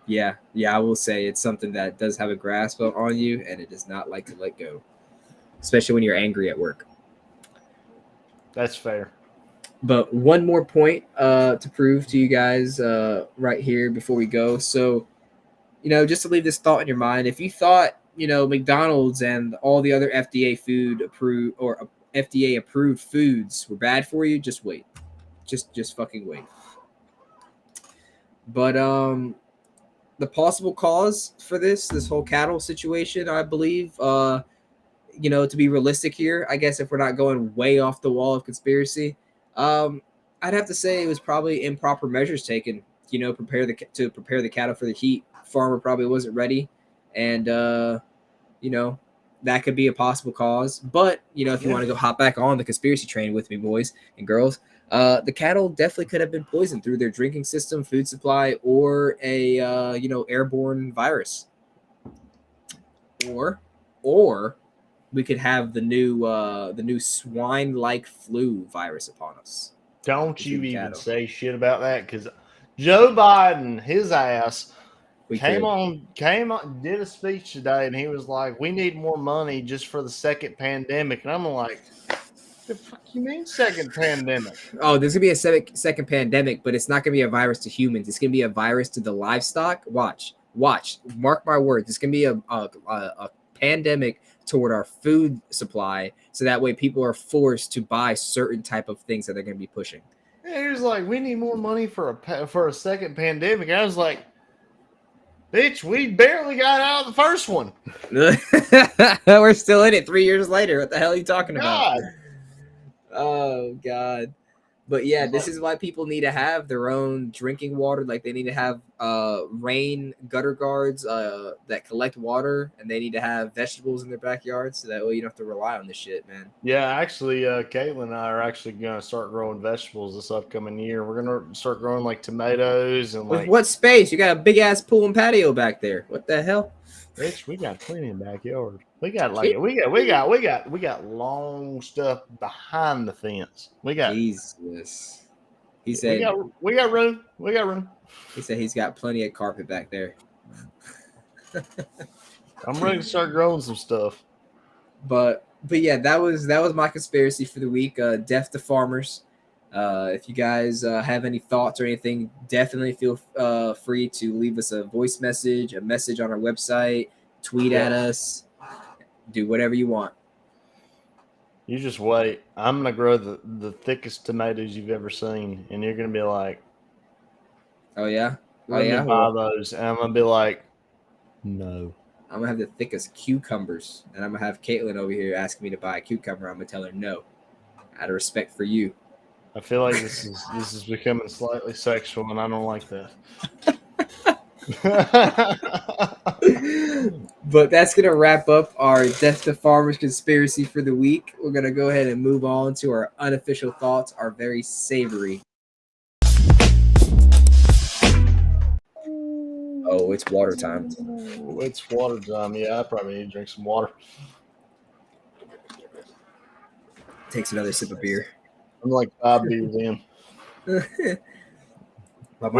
Yeah, I will say it's something that does have a grasp on you, and it does not like to let go, especially when you're angry at work. That's fair. But one more point to prove to you guys right here before we go. So, just to leave this thought in your mind, if you thought, McDonald's and all the other FDA food approved or FDA approved foods were bad for you, just wait. Just fucking wait. But the possible cause for this whole cattle situation, I believe, to be realistic here, I guess if we're not going way off the wall of conspiracy, I'd have to say it was probably improper measures taken. To prepare the cattle for the heat. Farmer probably wasn't ready, and that could be a possible cause. But if you want to go hop back on the conspiracy train with me, boys and girls, the cattle definitely could have been poisoned through their drinking system, food supply, or a airborne virus, or we could have the new swine-like flu virus upon us. Don't you even say shit about that, because Joe Biden, his ass, came on, did a speech today, and he was like, "We need more money just for the second pandemic," and I'm like, "The fuck you mean second pandemic?" Oh, there's gonna be a second pandemic, but it's not gonna be a virus to humans. It's gonna be a virus to the livestock. Watch, mark my words. It's gonna be a pandemic toward our food supply, so that way people are forced to buy certain type of things that they're gonna be pushing. Yeah, he was like, "We need more money for a second pandemic." I was like, "Bitch, we barely got out of the first one. We're still in it 3 years later. What the hell are you talking God. about? Oh God. But yeah, this is why people need to have their own drinking water. Like they need to have rain gutter guards that collect water, and they need to have vegetables in their backyard, so that way you don't have to rely on this shit, man. Yeah, actually, Caitlin and I are actually going to start growing vegetables this upcoming year. We're going to start growing like tomatoes and With what space? You got a big ass pool and patio back there. What the hell? Bitch, we got plenty in the backyard. We got long stuff behind the fence. We got Jesus. He said we got room. We got room. He said he's got plenty of carpet back there. I'm ready to start growing some stuff. But yeah, that was my conspiracy for the week. Death to farmers. If you guys have any thoughts or anything, definitely feel free to leave us a voice message, a message on our website, tweet at us, do whatever you want. You just wait. I'm gonna grow the thickest tomatoes you've ever seen, and you're gonna be like, "Oh yeah, let me buy those," and I'm gonna be like, "No." I'm gonna have the thickest cucumbers, and I'm gonna have Caitlin over here asking me to buy a cucumber. I'm gonna tell her no, out of respect for you. I feel like this is becoming slightly sexual, and I don't like that. But that's gonna wrap up our Death to Farmers conspiracy for the week. We're gonna go ahead and move on to our unofficial thoughts, our very savory. Oh, it's water time. It's water time. Yeah, I probably need to drink some water. Takes another sip of beer. I'm like 5 beers in. But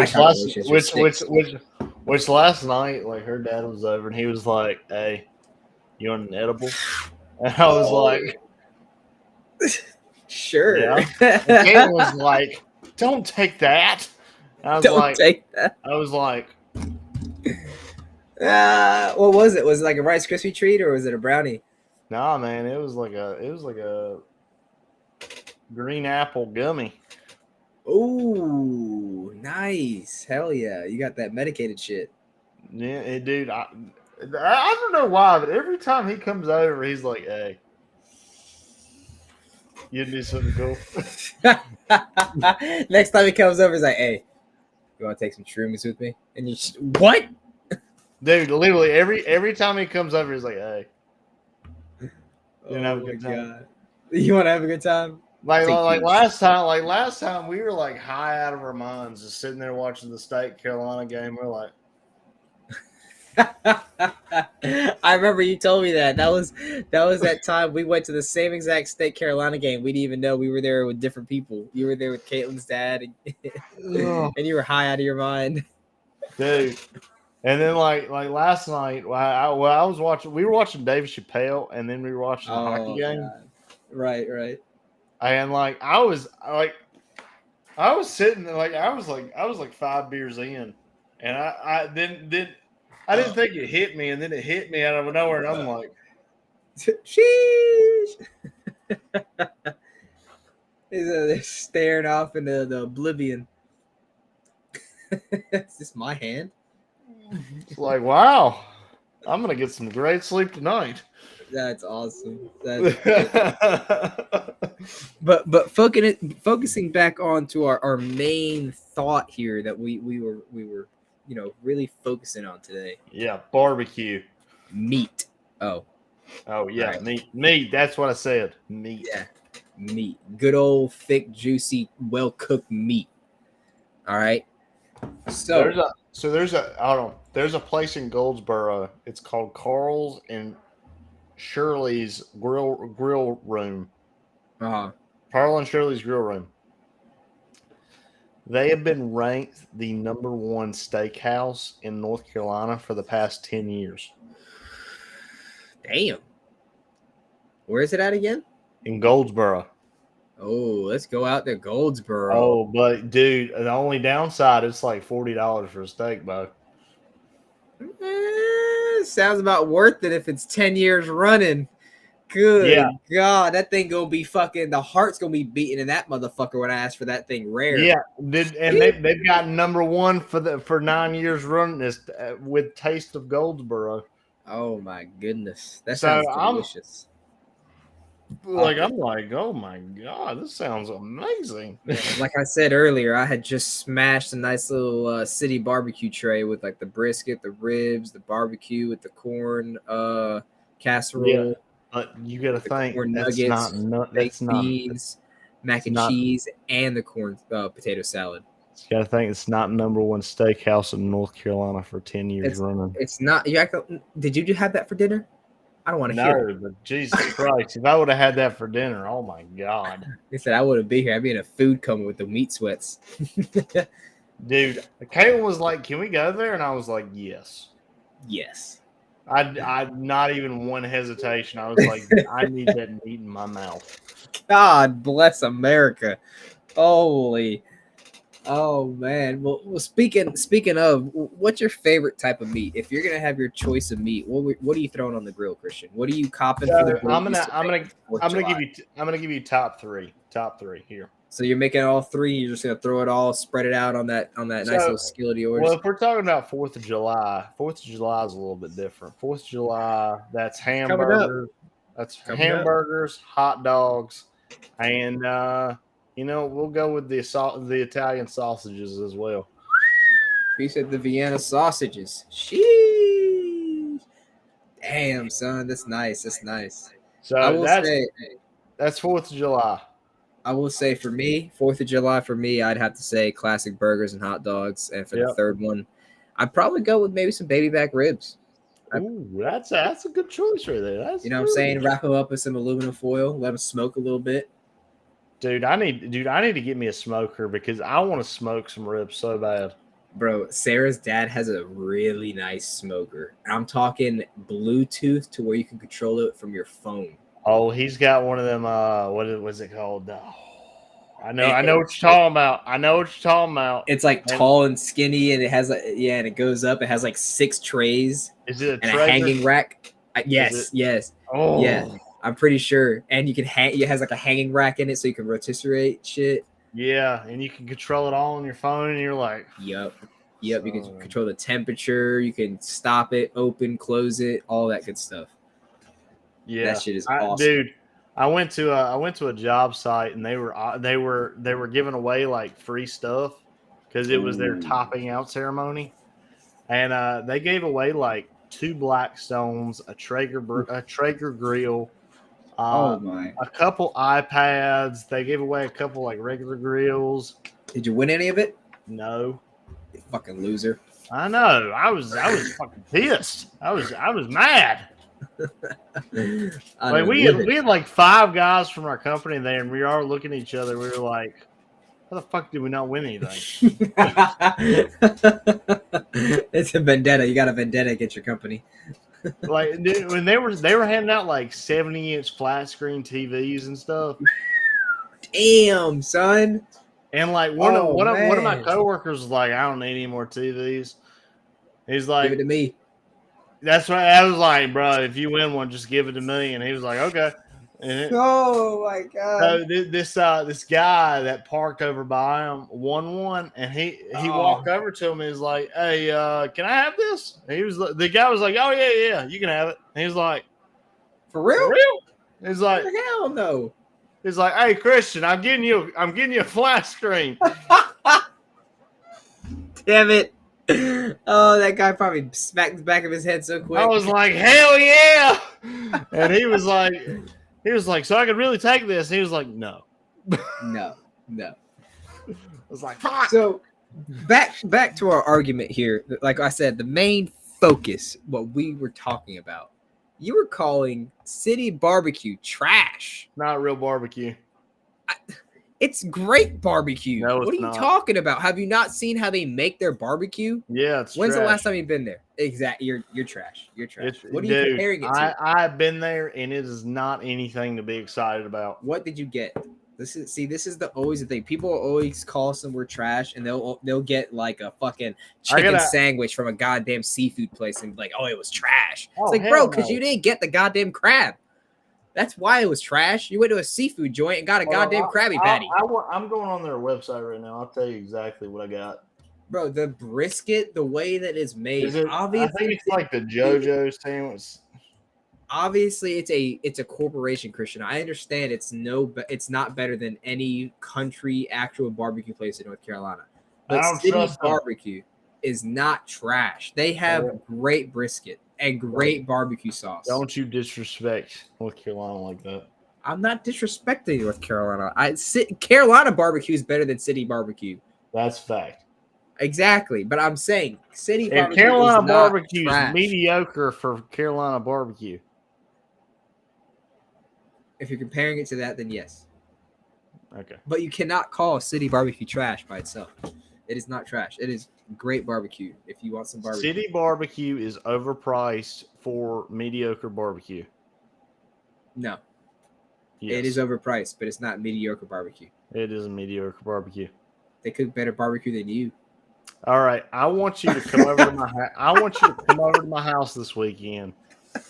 which last night, like her dad was over and he was like, "Hey, you want an edible?" And I was like, "Sure." Yeah. And Keaton was like, "Don't take that." I was Don't take that. I was like, what was it? Was it like a Rice Krispie treat or was it a brownie? Nah, man, it was like a green apple gummy. Ooh, nice. Hell yeah. You got that medicated shit. Yeah, dude, I don't know why, but every time he comes over, he's like, "Hey, you do something cool." Next time he comes over, he's like, "Hey, you want to take some shrooms with me?" And you just, what? Dude, literally every time he comes over, he's like, "Hey, you want to have a good time?" God. You want to have a good time? Like last time we were like high out of our minds, just sitting there watching the State Carolina game. We're like, I remember you told me that. That was that time we went to the same exact State Carolina game. We didn't even know we were there with different people. You were there with Caitlin's dad, and you were high out of your mind, dude. And then like last night, I was watching. We were watching Dave Chappelle, and then we were watching the hockey game. God. Right. And like I was like, I was sitting there I was like 5 beers in, and I then I didn't think it hit me, and then it hit me out of nowhere, and I'm like, Sheesh. They're staring off into the oblivion. Is this my hand? it's like, wow, I'm gonna get some great sleep tonight. That's awesome. That's but focusing back on to our main thought here that we were really focusing on today. Yeah, barbecue. Meat. Oh Yeah, right. meat. That's what I said. Meat. Yeah, meat. Good old thick, juicy, well cooked meat. All right. So there's a place in Goldsboro. It's called Carl's and Shirley's Grill Room. Carl and Shirley's Grill Room. They have been ranked the #1 steakhouse in North Carolina for the past 10 years. Damn. Where is it at again? In Goldsboro. Oh, let's go out to Goldsboro. Oh, but dude, the only downside is like $40 for a steak, bro. Sounds about worth it if it's 10 years running. Good God, that thing gonna be fucking. The heart's gonna be beating in that motherfucker when I ask for that thing rare. Yeah, they've got #1 for 9 years running this with Taste of Goldsboro. Oh my goodness, that sounds delicious. I'm like, oh my God, this sounds amazing. Like I said earlier, I had just smashed a nice little city barbecue tray with like the brisket, the ribs, the barbecue with the corn casserole. Yeah. But you got to think nuggets, beans, mac and cheese, and the corn potato salad. You got to think it's not #1 steakhouse in North Carolina for 10 years running. It's not. Did you have that for dinner? I don't want to hear it. But Jesus Christ, if I would have had that for dinner, oh my God. He said I wouldn't be here. I'd be in a food coma with the meat sweats. Dude, Caitlin was like, "Can we go there?" And I was like, "Yes." Yes. I not even one hesitation. I was like, I need that meat in my mouth. God bless America. Holy. Oh man. Well, speaking of, what's your favorite type of meat? If you're gonna have your choice of meat, what are you throwing on the grill, Christian? What are you copping for the grill? I'm gonna give you top three here. So you're making all three. You're just gonna throw it all, spread it out on that nice little skillet of yours. Well, if we're talking about 4th of July, 4th of July is a little bit different. 4th of July, that's hamburgers. That's hamburgers, hot dogs, and we'll go with the Italian sausages as well. He said the Vienna sausages. Sheesh. Damn, son, that's nice. That's nice. So that's 4th of July. I will say for me, 4th of July for me, I'd have to say classic burgers and hot dogs. And for the third one, I'd probably go with maybe some baby back ribs. Ooh, that's a good choice right there. That's what I'm saying? Wrap them up with some aluminum foil, let them smoke a little bit. Dude, I need to get me a smoker because I want to smoke some ribs so bad. Bro, Sarah's dad has a really nice smoker. I'm talking Bluetooth to where you can control it from your phone. Oh, he's got one of them. What was it called? I know what you're talking about. I know what you're talking about. It's like tall and skinny, and it has and it goes up. It has like 6 trays. Is it a hanging rack? Yes. Oh, yeah. I'm pretty sure. And you can it has like a hanging rack in it, so you can rotisserie shit. Yeah, and you can control it all on your phone, and you're like, Yep. You can control the temperature. You can stop it, open, close it, all that good stuff. Yeah, that shit is awesome, dude. I went to a job site, and they were giving away like free stuff because it was their topping out ceremony, and they gave away like 2 Blackstones, a Traeger grill, a couple iPads. They gave away a couple like regular grills. Did you win any of it? No. You fucking loser. I know. I was fucking pissed. I was mad. Like we had like 5 guys from our company there, and we are looking at each other. We were like, "How the fuck did we not win anything?" It's a vendetta. You got a vendetta against your company. Like when they were handing out like 70-inch flat screen TVs and stuff. Damn, son. And like one of my man. coworkers was like, I don't need any more TVs. He's Give like, it to me. that's right. I was like, bro, if you win one, just give it to me. And he was like, okay. And Oh my god. so this guy that parked over by him won one, and he walked over to him and was like, hey, can I have this? And the guy was like, oh yeah, you can have it. And he was like, For real? for real? He's like, Hell no. he's like, hey Christian, I'm getting you a flat screen. Damn it. Oh, that guy probably smacked the back of his head so quick. I was like, hell yeah. And he was like, so I could really take this. And he was like, no. No. I was like, fuck. So back to our argument here. Like I said, the main focus, what we were talking about. You were calling City Barbecue trash. Not real barbecue. It's great barbecue. No, what are you not. talking about? Have you not seen how they make their barbecue? Yeah, it's When's trash. the last time you've been there? Exactly. You're trash. You're trash. What are you Dude, comparing it to? I've been there, and it is not anything to be excited about. What did you get? This is always the thing. People always call somewhere trash, and they'll get like a fucking chicken sandwich from a goddamn seafood place and be like, oh, it was trash. It's like, bro, because you didn't get the goddamn crab. That's why it was trash. You went to a seafood joint and got a goddamn Krabby Patty. I'm going on their website right now. I'll tell you exactly what I got. Bro, the brisket, the way that it's made, obviously, I think it's like the JoJo's sandwich. Obviously, it's a corporation, Christian. I understand it's not better than any country actual barbecue place in North Carolina. But City Barbecue is not trash. They have great brisket and great barbecue sauce. Don't you disrespect North Carolina like that. I'm not disrespecting North Carolina. Carolina barbecue is better than City Barbecue. That's fact. Exactly, but I'm saying City Barbecue Carolina is barbecue is trash. mediocre for Carolina barbecue. If you're comparing it to that, then yes. Okay. But you cannot call City Barbecue trash by itself. It is not trash. It is great barbecue if you want some barbecue. City Barbecue is overpriced for mediocre barbecue. No. Yes. It is overpriced, but it's not mediocre barbecue. It is a mediocre barbecue. They cook better barbecue than you. All right, I want you to come over to my house this weekend.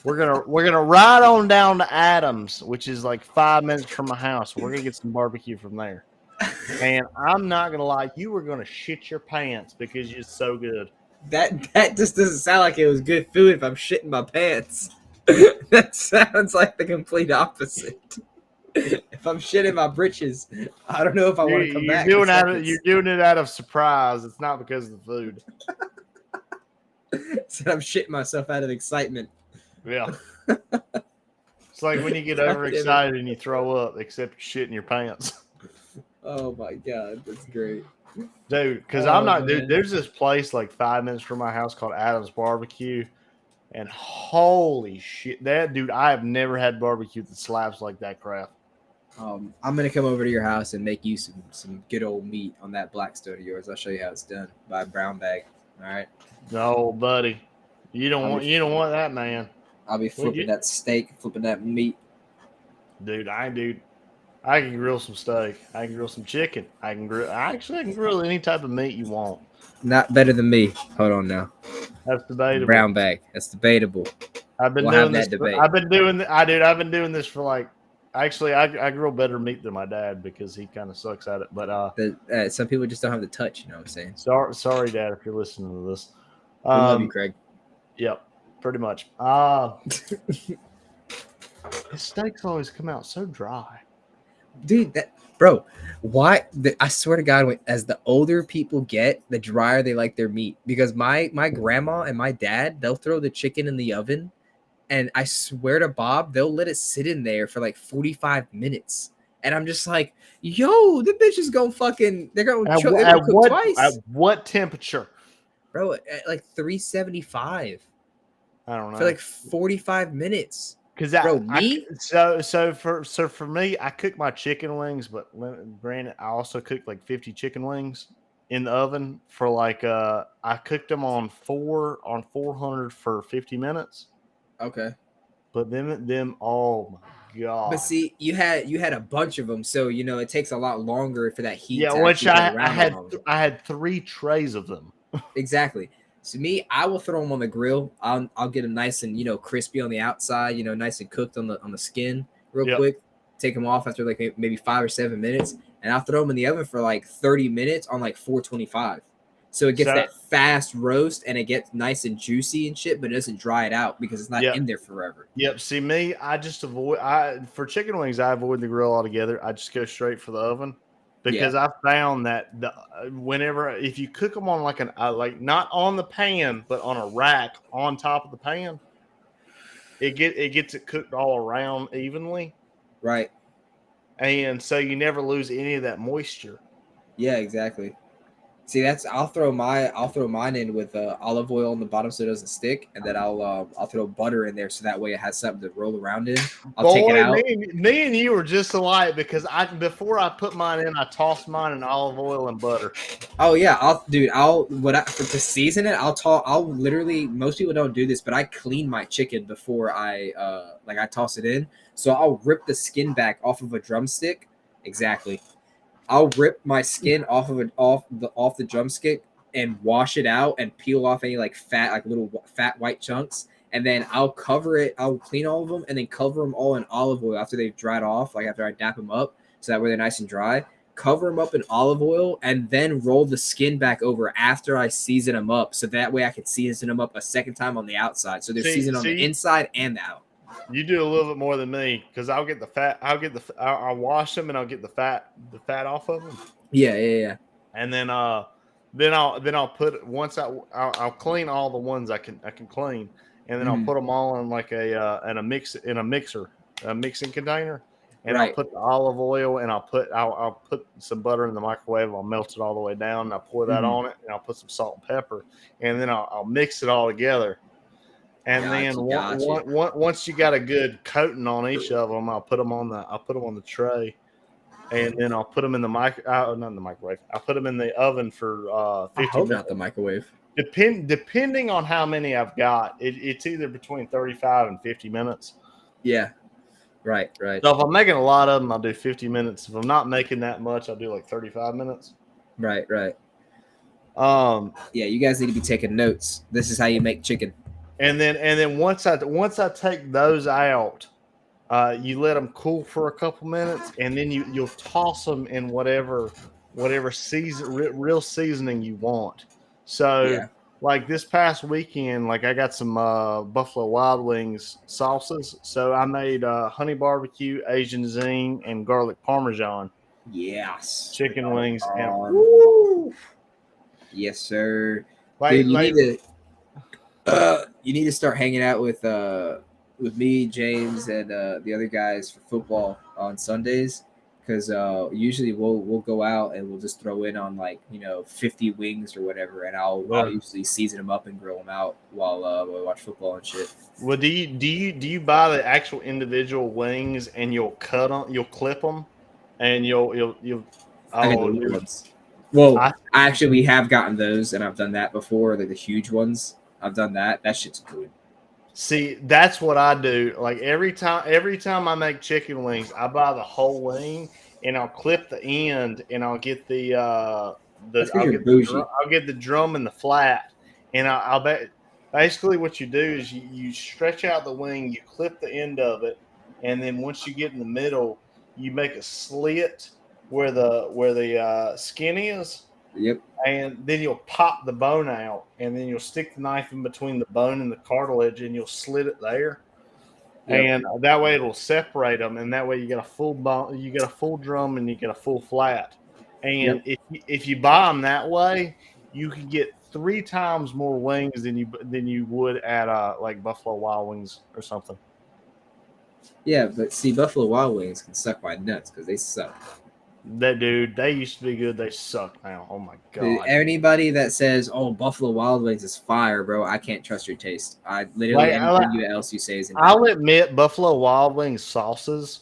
We're gonna ride on down to Adams, which is like 5 minutes from my house. We're gonna get some barbecue from there. And I'm not gonna lie, you were gonna shit your pants because you're so good. That just doesn't sound like it was good food if I'm shitting my pants. That sounds like the complete opposite. If I'm shitting my britches, I don't know if I want to come back. You're doing it out of surprise. It's not because of the food. Said I'm shitting myself out of excitement. Yeah. It's like when you get overexcited and you throw up, except you're shitting your pants. Oh my god, that's great. Dude, because I'm not, dude, there's this place like 5 minutes from my house called Adams Barbecue. And holy shit, I have never had barbecue that slaps like that crap. I'm gonna come over to your house and make you some good old meat on that Blackstone of yours. I'll show you how it's done by a brown bag. All right. No, buddy, you don't want that, man. I'll be flipping that steak, flipping that meat. Dude, I can grill some steak. I can grill some chicken. I can grill any type of meat you want. Not better than me. Hold on now. That's debatable. Brown bag. That's debatable. I've been doing this for like. Actually, I grill better meat than my dad because he kind of sucks at it. But some people just don't have the touch. You know what I'm saying? Sorry, Dad, if you're listening to this. We love you, Craig. Yep, pretty much. His steaks always come out so dry. Dude, bro, why? I swear to God, as the older people get, the drier they like their meat. Because my grandma and my dad, they'll throw the chicken in the oven, and I swear to Bob, they'll let it sit in there for like 45 minutes. And I'm just like, yo, the bitch is going they're going to cook twice. At what temperature? Bro, at like 375. I don't know. For like 45 minutes. Because for me, I cook my chicken wings, but granted, I also cook like 50 chicken wings in the oven for like I cooked them on 400 for 50 minutes. Okay. But them oh my god! But see, you had a bunch of them, so you know it takes a lot longer for that heat Yeah, to which actually get I around had on them. I had 3 trays of them. Exactly. So me, I will throw them on the grill. I'll get them nice and crispy on the outside, nice and cooked on the skin real Yep. quick. Take them off after like maybe 5 or 7 minutes, and I'll throw them in the oven for like 30 minutes on like 425. So it gets So- that fast roast and it gets nice and juicy and shit, but it doesn't dry it out because it's not Yep. in there forever. Yep. See me, I just avoid. For chicken wings, I avoid the grill altogether. I just go straight for the oven because I found that if you cook them on like not on the pan but on a rack on top of the pan, it gets it cooked all around evenly, Right. and so you never lose any of that moisture. Yeah, exactly. See, I'll throw mine in with olive oil on the bottom so it doesn't stick, and then I'll throw butter in there so that way it has something to roll around in. I'll take it out. Me and you were just alike because before I put mine in, I tossed mine in olive oil and butter. Oh yeah, to season it, I'll literally, most people don't do this, but I clean my chicken before I toss it in. So I'll rip the skin back off of a drumstick. Exactly. I'll rip my skin off the drumstick and wash it out and peel off any little fat white chunks, and then I'll cover it. I'll clean all of them and then cover them all in olive oil after they've dried off, like after I dap them up, so that way they're nice and dry. Cover them up in olive oil and then roll the skin back over after I season them up, so that way I can season them up a second time on the outside, so they're seasoned on the inside and the out. You do a little bit more than me because I'll get the fat. I'll wash them and I'll get the fat off of them. Yeah. And then I'll put I'll clean all the ones I can clean, and then I'll put them all in like a mixing container, and I'll put the olive oil and I'll put some butter in the microwave. I'll melt it all the way down, and I'll pour that on it, and I'll put some salt and pepper, and then I'll mix it all together. And once you got a good coating on each of them, I'll put them on the tray, and then I'll put them in the not in the microwave. I'll put them in the oven for 50 minutes. Not the microwave. Depending on how many I've got, it's either between 35 and 50 minutes. Yeah, right. So if I'm making a lot of them, I'll do 50 minutes. If I'm not making that much, I'll do like 35 minutes. Right. Yeah, you guys need to be taking notes. This is how you make chicken. And then once I take those out, you let them cool for a couple minutes, and then you'll toss them in whatever real seasoning you want. So like this past weekend, like I got some Buffalo Wild Wings sauces. So I made honey barbecue, Asian zing, and garlic parmesan. Yes. Chicken wings. Yes, sir. Dude, you need to start hanging out with me, James, and the other guys for football on Sundays, because usually we'll go out and we'll just throw in on 50 wings or whatever, and I'll usually season them up and grill them out while we watch football and shit. Well, do you buy the actual individual wings and you'll clip them, and you'll ones. Well, we have gotten those, and I've done that before, like the huge ones. I've done that. That shit's good. See, that's what I do. Like every time I make chicken wings, I buy the whole wing and I'll clip the end, and I'll get I'll get the drum and the flat, and I'll bet basically what you do is you stretch out the wing, you clip the end of it, and then once you get in the middle, you make a slit where the skin is. Yep. And then you'll pop the bone out, and then you'll stick the knife in between the bone and the cartilage, and you'll slit it there. Yep. And that way it'll separate them, and that way you get a full bone, you get a full drum, and you get a full flat. And if you buy them that way, you can get 3 times more wings than you would at like Buffalo Wild Wings or something. Yeah, but see, Buffalo Wild Wings can suck my nuts because they suck. That dude, they used to be good. They suck now. Oh my god! Dude, anybody that says, "Oh, Buffalo Wild Wings is fire, bro," I can't trust your taste. I literally anything else you say is. I'll admit, Buffalo Wild Wings sauces,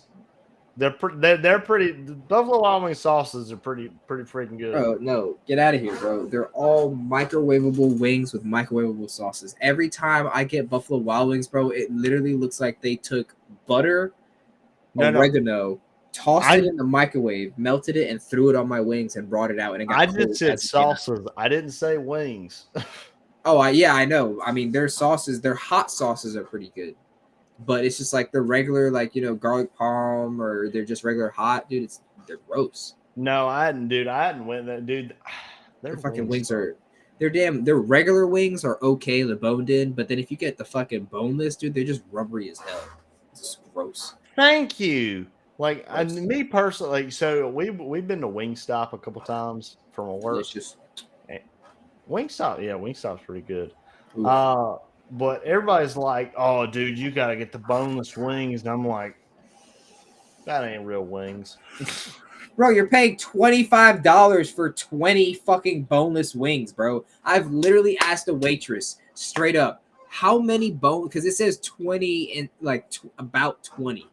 they're pretty. Buffalo Wild Wings sauces are pretty freaking good. Bro, no, get out of here, bro. They're all microwavable wings with microwavable sauces. Every time I get Buffalo Wild Wings, bro, it literally looks like they took butter No, no. oregano, tossed I it in the microwave, melted it, and threw it on my wings and brought it out. And it got I cold just said as it came out. sauces. I didn't say wings. Oh, yeah, I know. I mean, their sauces, their hot sauces are pretty good. But it's just like the regular, like, you know, garlic palm, or they're just regular hot, dude. They're gross. No, I hadn't, dude. I hadn't went that, dude. Their fucking wings are, their regular wings are okay, the boned in, but then if you get the fucking boneless, dude, they're just rubbery as hell. It's gross. Thank you. Like Gross. me personally, like, so we've been to Wingstop a couple times from a work. Delicious. Wingstop, yeah, Wingstop's pretty good. Oof. But everybody's like, "Oh, dude, you gotta get the boneless wings," and I'm like, "That ain't real wings." Bro, you're paying $25 for 20 fucking boneless wings, bro. I've literally asked a waitress straight up, how many bone, because it says 20 and like about 20,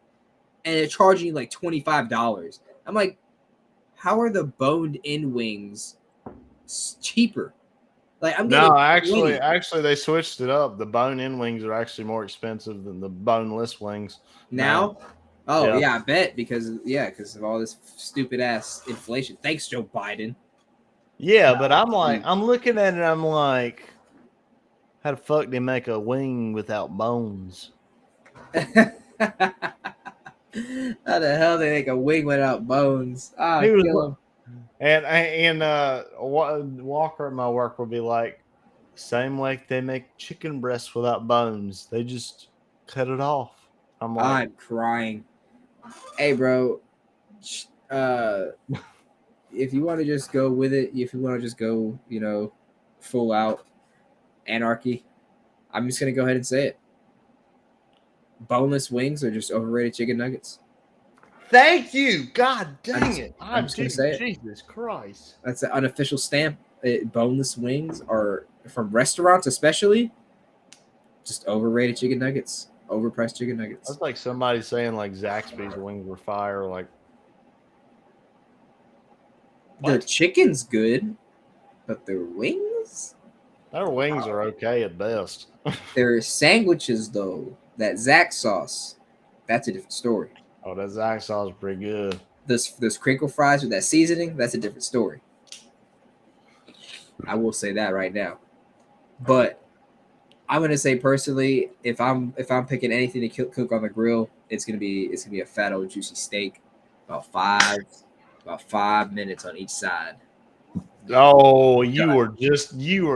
and they're charging you like $25. I'm like, how are the boned in wings cheaper? Like, I'm getting No, 20. actually, they switched it up. The bone-in wings are actually more expensive than the boneless wings Now? Oh, Yeah. yeah, I bet, because of all this stupid ass inflation. Thanks, Joe Biden. Yeah, but I'm looking at it. I'm like, how the fuck they make a wing without bones? How the hell they make a wing without bones? Ah, He was kill him. And Walker at my work will be like, same way they make chicken breasts without bones. They just cut it off. I'm like, I'm crying. Hey, bro. If you want to just go with it, if you want to just go, you know, full out anarchy, I'm just gonna go ahead and say it. Boneless wings are just overrated chicken nuggets. thank you. God dang I'm just- it. I'm just gonna say it. Jesus Christ. That's an unofficial stamp. Boneless wings are from restaurants, especially, just overrated chicken nuggets, overpriced chicken nuggets. That's like somebody saying like Zaxby's wings were fire. Like, The what? chicken's good, but their wings? Their wings are okay at best. Their sandwiches, though, that Zax sauce, that's a different story. Oh, that Zax sauce is pretty good. Those crinkle fries with that seasoning, that's a different story. I will say that right now. But I'm gonna say personally, if I'm picking anything to cook on the grill, it's gonna be a fat old juicy steak, about 5 minutes on each side. Oh, you were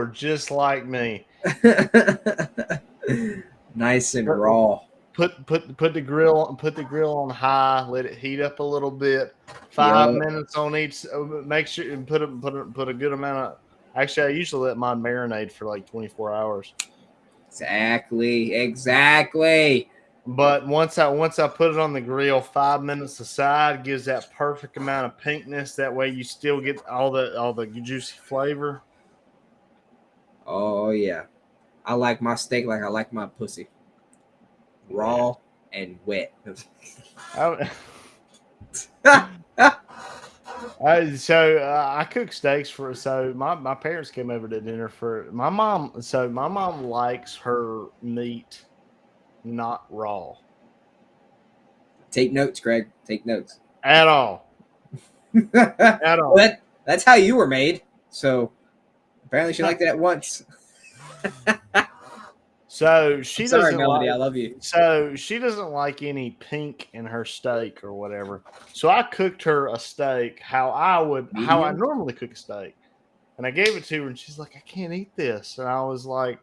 just like me. Nice and raw. Put the grill on high. Let it heat up a little bit. 5 minutes on each. Make sure and put a good amount of. Actually, I usually let mine marinate for like 24 hours. Exactly. But once I put it on the grill, 5 minutes aside gives that perfect amount of pinkness. That way, you still get all the juicy flavor. Oh yeah, I like my steak like I like my pussy, raw and wet. I cook steaks so my parents came over to dinner for my mom. So my mom likes her meat not raw Take notes, Greg. Take notes. at all. At all. Well, that's how you were made. So apparently she liked it at once. So she Sorry, doesn't Melody. like, I love you. So she doesn't like any pink in her steak or whatever. So I cooked her a steak how I normally cook a steak. And I gave it to her and she's like, I can't eat this. And I was like,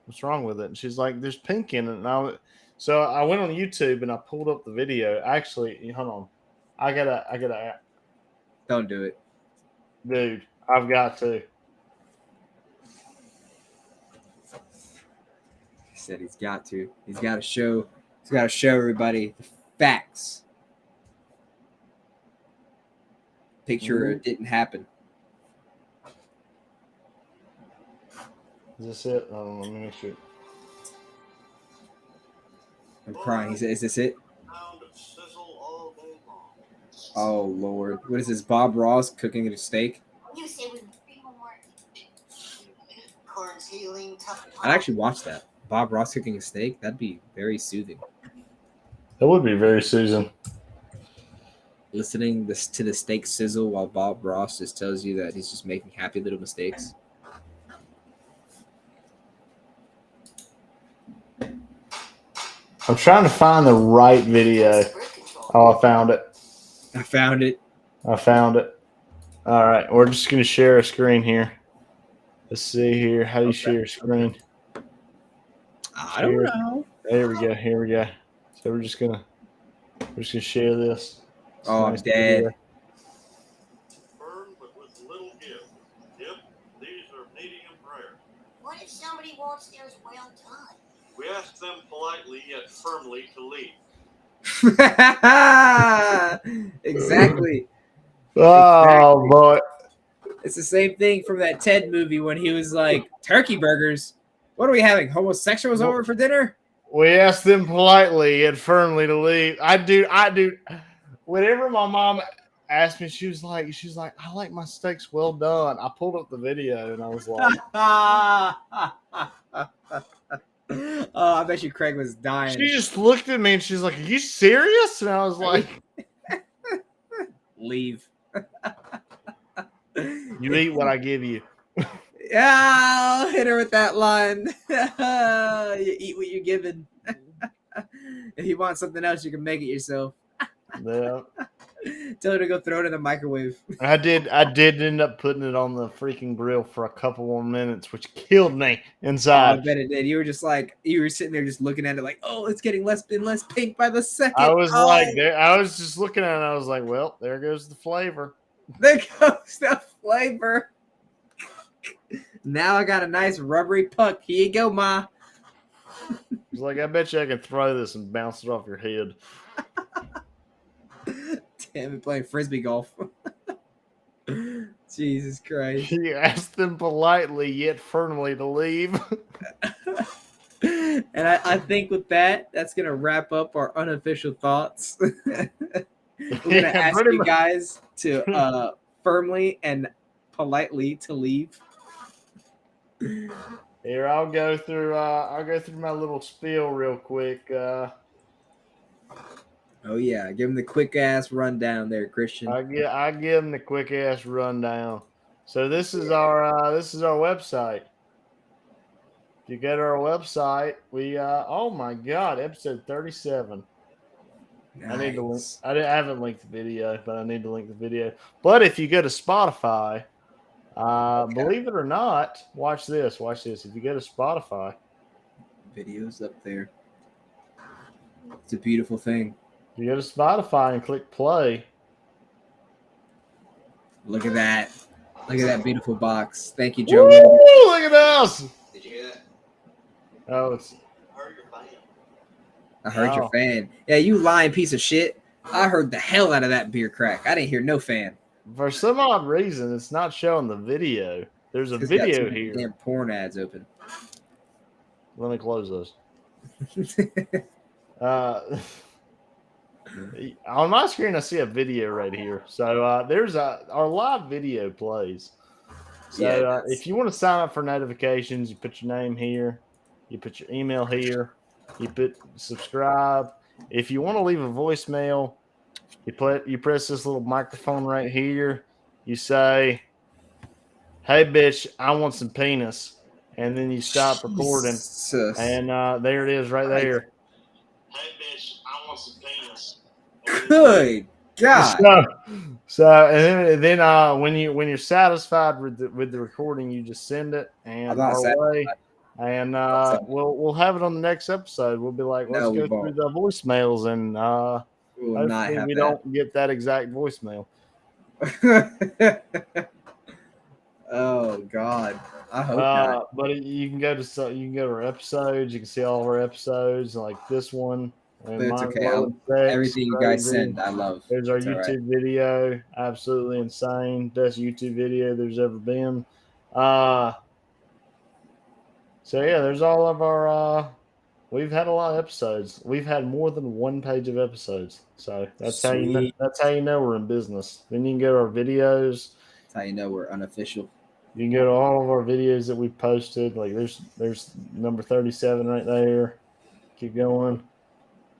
what's wrong with it? And she's like, there's pink in it. So I went on YouTube and I pulled up the video. Actually, hold on. I gotta Don't do it. dude, I've got to. He said he's got to. He's got to show everybody the facts. Picture it didn't happen. Is this it? Let me make sure. I'm crying. He said, is this it? Oh, Lord. What is this? Bob Ross cooking a steak? I'd actually watch that. Bob Ross cooking a steak? That'd be very soothing. That would be very Susan. listening to the steak sizzle while Bob Ross just tells you that he's just making happy little mistakes. I'm trying to find the right video. Oh, I found it. I found it. I found it. All right, we're just going to share a screen here. Let's see here. How do you share a screen? I don't know. There we go. Here we go. So we're just gonna share this. It's Oh, nice I'm dead. video. Firm but with little give. Yep, these are medium rare. What if somebody wants theirs well done? We ask them politely yet firmly to leave. Exactly. Oh boy. It's the same thing from that Ted movie when he was like, turkey burgers. What are we having? Homosexuals over for dinner? We asked them politely yet firmly to leave. I do. Whenever my mom asked me, she was like, I like my steaks well done. I pulled up the video and I was like, oh, I bet you Craig was dying. she just looked at me and she's like, are you serious? And I was like, leave. you eat what I give you. Yeah, I'll hit her with that line. You eat what you're given. If you want something else, you can make it yourself. Yeah. Tell her to go throw it in the microwave. I did end up putting it on the freaking grill for a couple more minutes, which killed me Oh, I inside. bet it did. You were sitting there just looking at it like, oh, it's getting less and less pink by the second. I was Oh, I was just looking at it and I was like, well, there goes the flavor. there goes the flavor. Now I got a nice rubbery puck. Here you go, Ma. It's like, I bet you I can throw this and bounce it off your head. Damn it, playing frisbee golf. Jesus Christ. You asked them politely yet firmly to leave. And I think with that, that's going to wrap up our unofficial thoughts. We're going to ask pretty you much. guys to firmly and politely to leave. Here, I'll go through my little spiel real quick. Oh, yeah. Give them the quick ass rundown there, Christian. I give them the quick ass rundown. So this is our website. If you go to our website, we oh my god, episode 37. Nice. I need to link. I haven't linked the video, but I need to link the video. But if you go to Spotify, believe it or not, watch this. Watch this. If you go to Spotify, Videos up there. It's a beautiful thing. if you go to Spotify and click play. Look at that. Look at that beautiful box. Thank you, Joe. Woo! Look at us. Did you hear that? Oh, it's Heard your fan. I heard Wow. your fan. Yeah, you lying piece of shit. I heard the hell out of that beer crack. I didn't hear no fan. for some odd reason it's not showing the video. There's a It's got video too many here. Damn porn ads open. Let me close those. On my screen, I see a video right here. So there's our live video plays. So Yeah, that's- if you want to sign up for notifications, you put your name here, you put your email here, you put subscribe. If you want to leave a voicemail, you press this little microphone right here. You say, "Hey, bitch, I want some penis," and then you stop recording. Jesus. And there it is, right there. Hey, bitch, I want some penis. Good God. So and then when you're satisfied with the recording, you just send it I'm and not our way, and we'll have it on the next episode. We'll be like, let's No, we go through won't. the voicemails, and We will not hopefully have we that. don't get that exact voicemail. Oh God. I hope not. But you can go to our episodes. You can see all of our episodes, like this one. And But it's Mind okay. Blowing Sex, Everything you guys Crazy. send, I love. There's our It's all YouTube video. Absolutely insane. Best YouTube video there's ever been. So yeah, there's all of our we've had a lot of episodes. We've had more than one page of episodes. So that's how Sweet. you know we're in business. Then you can go to our videos. That's how you know we're unofficial. You can go to all of our videos that we've posted. Like there's number 37 right there. Keep going.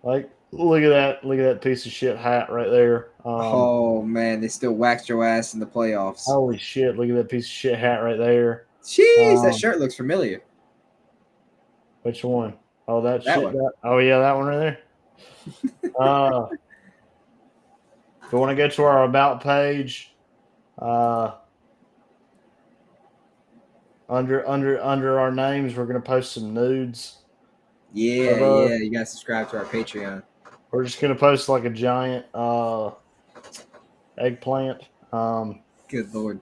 Like Look at that! Look at that piece of shit hat right there. Oh man, they still waxed your ass in the playoffs. Holy shit! Look at that piece of shit hat right there. Jeez, that shirt looks familiar. Which one? Oh, that That shit. one. Oh yeah, that one right there. If you want to go to our about page, under our names, we're gonna post some nudes. Yeah, you guys subscribe to our Patreon. We're just gonna post like a giant eggplant. Good lord.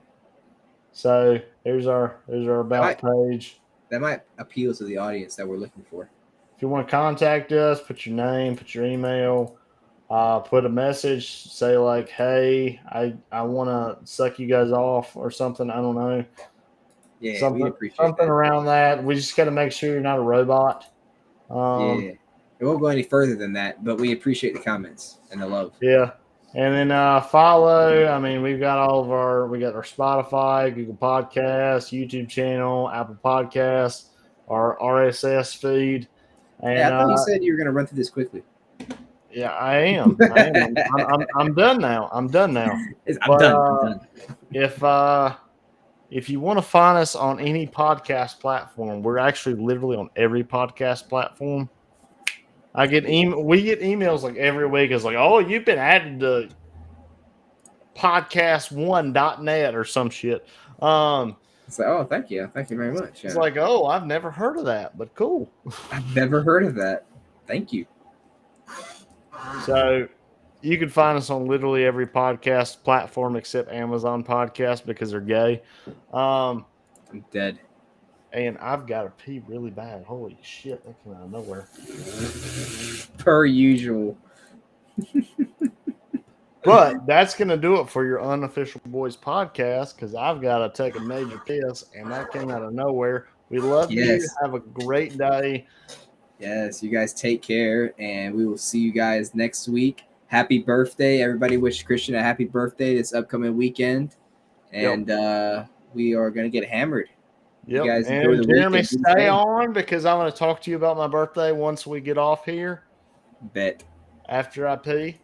So there's our about page. That might appeal to the audience that we're looking for. If you want to contact us, put your name, put your email, put a message, say like, "Hey, I want to suck you guys off" or something. I don't know. Yeah, something, we appreciate something that. around that. We just got to make sure you're not a robot. Yeah, it won't go any further than that, but we appreciate the comments and the love. Yeah. And then follow. I mean, we got our Spotify, Google Podcasts, YouTube channel, Apple Podcasts, our RSS feed. And Yeah, I thought you said you were going to run through this quickly. yeah, I am. I'm done now. I'm done. I'm done. If you want to find us on any podcast platform, we're actually literally on every podcast platform. We get emails like every week. It's like, oh, you've been added to podcast1.net or some shit. It's like, oh, thank you very much. It's like, oh, I've never heard of that, but cool. I've never heard of that. Thank you. So you can find us on literally every podcast platform except Amazon Podcast because they're gay. I'm dead. And I've got to pee really bad. Holy shit, that came out of nowhere. Per usual. But that's going to do it for your Unofficial Boys podcast because I've got to take a major piss, and that came out of nowhere. We love you. Have a great day. Yes, you guys take care, and we will see you guys next week. Happy birthday. Everybody wish Christian a happy birthday this upcoming weekend. And we are going to get hammered. Yep. You guys and Jeremy, stay on because I'm going to talk to you about my birthday once we get off here. Bet. After I pee.